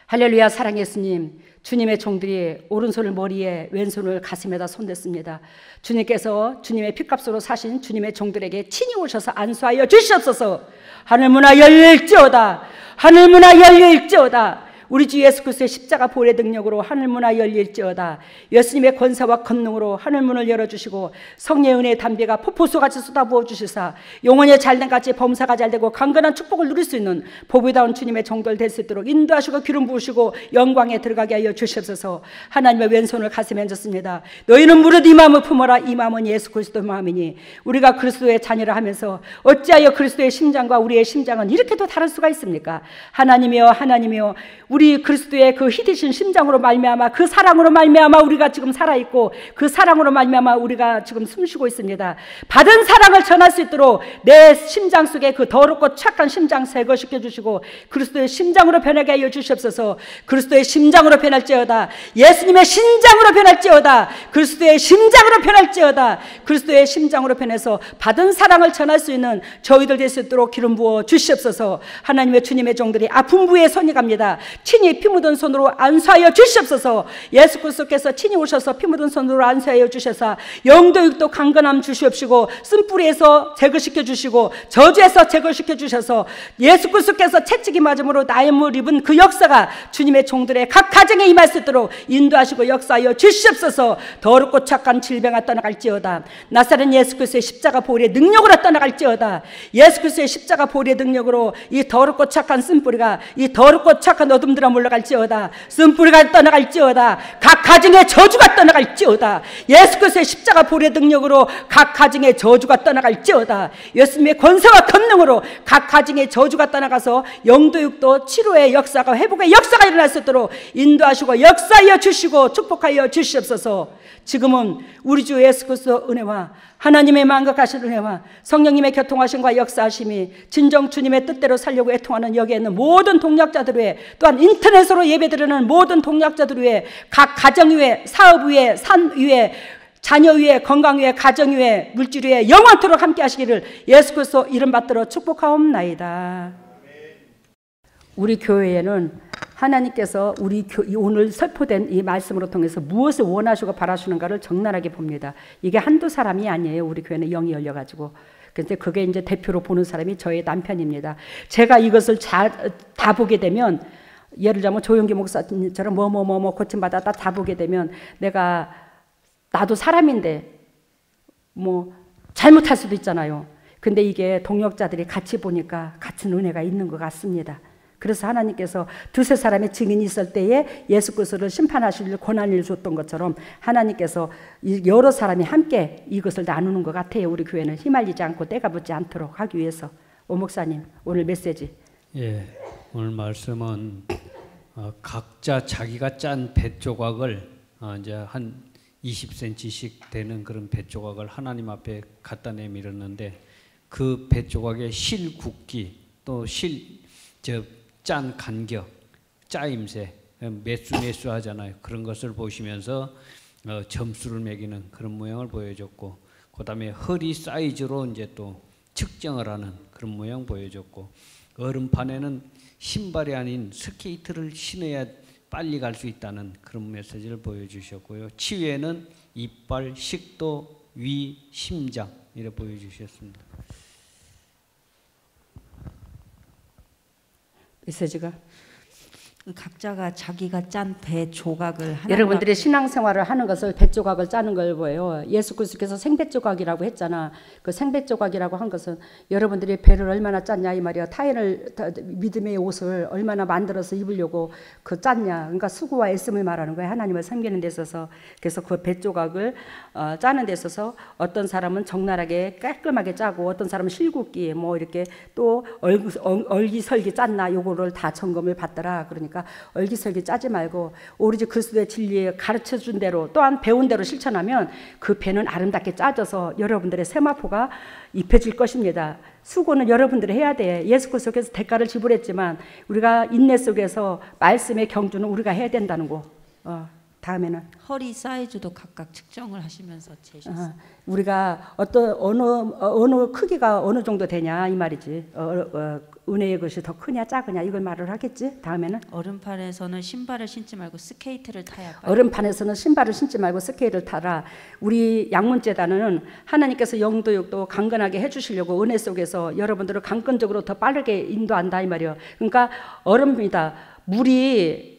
할렐루야. 사랑 예수님, 주님의 종들이 오른손을 머리에 왼손을 가슴에다 손댔습니다. 주님께서 주님의 피값으로 사신 주님의 종들에게 친히 오셔서 안수하여 주시옵소서. 하늘문화 열릴지어다. 하늘문화 열릴지어다. 우리 주 예수 그리스도의 십자가 보혈의 능력으로 하늘문화 열릴지어다. 예수님의 권세와 권능으로 하늘문을 열어주시고 성령의 은혜의 담비가 폭포수같이 쏟아부어 주시사 영혼이 잘된 같이 범사가 잘되고 강건한 축복을 누릴 수 있는 보배다운 주님의 종들 될 수 있도록 인도하시고 기름 부으시고 영광에 들어가게 하여 주시옵소서. 하나님의 왼손을 가슴에 얹었습니다. 너희는 무릇 이 마음을 품어라. 이 마음은 예수 그리스도의 마음이니 우리가 그리스도의 자녀를 하면서 어찌하여 그리스도의 심장과 우리의 심장은 이렇게도 다를 수가 있습니까? 하나님이여, 하나님이여, 우리 그리스도의 그 희디신 심장으로 말미암아 그 사랑으로 말미암아 우리가 지금 살아있고 그 사랑으로 말미암아 우리가 지금 숨쉬고 있습니다. 받은 사랑을 전할 수 있도록 내 심장 속에 그 더럽고 착한 심장 제거시켜 주시고 그리스도의 심장으로 변하게 하여 주시옵소서. 그리스도의 심장으로 변할지어다. 예수님의 심장으로 변할지어다. 그리스도의 심장으로 변할지어다. 그리스도의 심장으로 변해서 받은 사랑을 전할 수 있는 저희들 될 수 있도록 기름 부어 주시옵소서. 하나님의 주님의 종들이 아픈 부위에 손이 갑니다. 친히 피 묻은 손으로 안수하여 주시옵소서. 예수 그리스도께서 친히 오셔서 피 묻은 손으로 안수하여 주셔서 영도육도 강건함 주시옵시고 쓴뿌리에서 제거시켜 주시고 저주에서 제거시켜 주셔서 예수 그리스도께서 채찍이 맞음으로 나음을 입은 그 역사가 주님의 종들의 각 가정에 임할 수 있도록 인도하시고 역사하여 주시옵소서. 더럽고 착한 질병아 떠나갈지어다. 나사렛 예수 그리스도의 십자가 보혈의 능력으로 떠나갈지어다. 예수 그리스도의 십자가 보혈의 능력으로 이 더럽고 착한 쓴뿌리가 이 더럽고 착한 어둠 흔들어 물러갈지어다. 쓴뿌리가 떠나갈지어다. 각 가정의 저주가 떠나갈지어다. 예수 그리스도의 십자가 보혈의 능력으로 각 가정의 저주가 떠나갈지어다. 예수님의 권세와 권능으로 각 가정의 저주가 떠나가서 영도육도 치료의 역사가, 회복의 역사가 일어날 수 있도록 인도하시고 역사하여 주시고 축복하여 주시옵소서. 지금은 우리 주 예수 그리스도 은혜와 하나님의 만극하신 은혜와 성령님의 교통하심과 역사하심이 진정 주님의 뜻대로 살려고 애통하는 여기에 있는 모든 동역자들 위에, 또한 인터넷으로 예배드리는 모든 동역자들 위에, 각 가정 위에, 사업 위에, 산 위에, 자녀 위에, 건강 위에, 가정 위에, 물질 위에 영원토록 함께 하시기를 예수 그리스도 이름 받들어 축복하옵나이다. 우리 교회에는 하나님께서 오늘 선포된 이 말씀으로 통해서 무엇을 원하시고 바라시는가를 적나라하게 봅니다. 이게 한두 사람이 아니에요. 우리 교회는 영이 열려가지고. 그런데 그게 이제 대표로 보는 사람이 저의 남편입니다. 제가 이것을 다 보게 되면, 예를 들자면 조용기 목사님처럼 뭐 고침받았다 다 보게 되면, 나도 사람인데 뭐 잘못할 수도 있잖아요. 근데 이게 동역자들이 같이 보니까 같은 은혜가 있는 것 같습니다. 그래서 하나님께서 두세 사람의 증인이 있을 때에 예수 그리스도를 심판하실 권한을 줬던 것처럼 하나님께서 여러 사람이 함께 이것을 나누는 것 같아요. 우리 교회는 휘말리지 않고 때가 붙지 않도록 하기 위해서. 오 목사님, 오늘 메시지. 예, 오늘 말씀은 각자 자기가 짠 배 조각을 이제 한 20cm씩 되는 그런 배 조각을 하나님 앞에 갖다 내밀었는데, 그 배 조각의 실 굵기, 또 짠 간격, 짜임새, 매수 하잖아요. 그런 것을 보시면서 점수를 매기는 그런 모양을 보여줬고, 그 다음에 허리 사이즈로 이제 또 측정을 하는 그런 모양 보여줬고, 얼음판에는 신발이 아닌 스케이트를 신어야 빨리 갈 수 있다는 그런 메시지를 보여주셨고요. 치유에는 이빨, 식도, 위, 심장 이렇게 보여주셨습니다. 메시지가 각자가 자기가 짠 배 조각을 여러분들이 신앙생활을 하는 것을 배 조각을 짜는 걸 보여요. 예수 그리스도께서 생배 조각이라고 했잖아. 그 생배 조각이라고 한 것은 여러분들이 배를 얼마나 짰냐 이 말이야. 믿음의 옷을 얼마나 만들어서 입으려고 그 짰냐. 그러니까 수고와 애씀을 말하는 거예요. 하나님을 섬기는 데 있어서. 그래서 그 배 조각을 짜는 데 있어서 어떤 사람은 적나라하게 깔끔하게 짜고, 어떤 사람은 실굵기 뭐 이렇게 또 얼기설기 짰나 요거를 다 점검을 받더라. 그러니까 얼기설기 짜지 말고 오로지 그리스도의 진리에 가르쳐준 대로, 또한 배운 대로 실천하면 그 배는 아름답게 짜져서 여러분들의 세마포가 입혀질 것입니다. 수고는 여러분들이 해야 돼. 예수 그리스도께서 대가를 지불했지만 우리가 인내 속에서 말씀의 경주는 우리가 해야 된다는 거. 다음에는 허리 사이즈도 각각 측정을 하시면서 재셨어요. 우리가 어느 크기가 어느 정도 되냐 이 말이지. 은혜의 것이 더 크냐 작으냐 이걸 말을 하겠지. 다음에는 얼음판에서는 신발을 신지 말고 스케이트를 타야. 얼음판에서는 신발을 신지 말고 스케이트를 타라. 우리 양문재단은 하나님께서 영도육도 강건하게 해주시려고 은혜 속에서 여러분들을 강건적으로 더 빠르게 인도한다 이 말이에요. 그러니까 얼음이다. 물이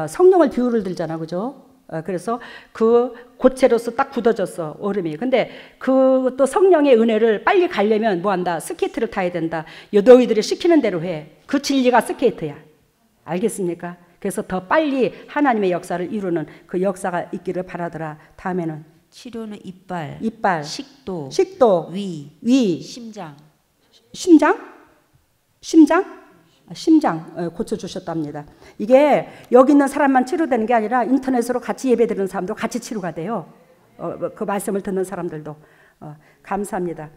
성령을 비유를 들잖아, 그죠? 그래서 그 고체로서 딱 굳어졌어, 얼음이. 근데 그 또 성령의 은혜를 빨리 가려면 뭐 한다? 스케이트를 타야 된다. 너희들이 시키는 대로 해. 그 진리가 스케이트야. 알겠습니까? 그래서 더 빨리 하나님의 역사를 이루는 그 역사가 있기를 바라더라. 다음에는 치료는 이빨, 식도, 위, 심장. 심장 고쳐주셨답니다. 이게 여기 있는 사람만 치료되는 게 아니라 인터넷으로 같이 예배드리는 사람도 같이 치료가 돼요. 그 말씀을 듣는 사람들도. 감사합니다.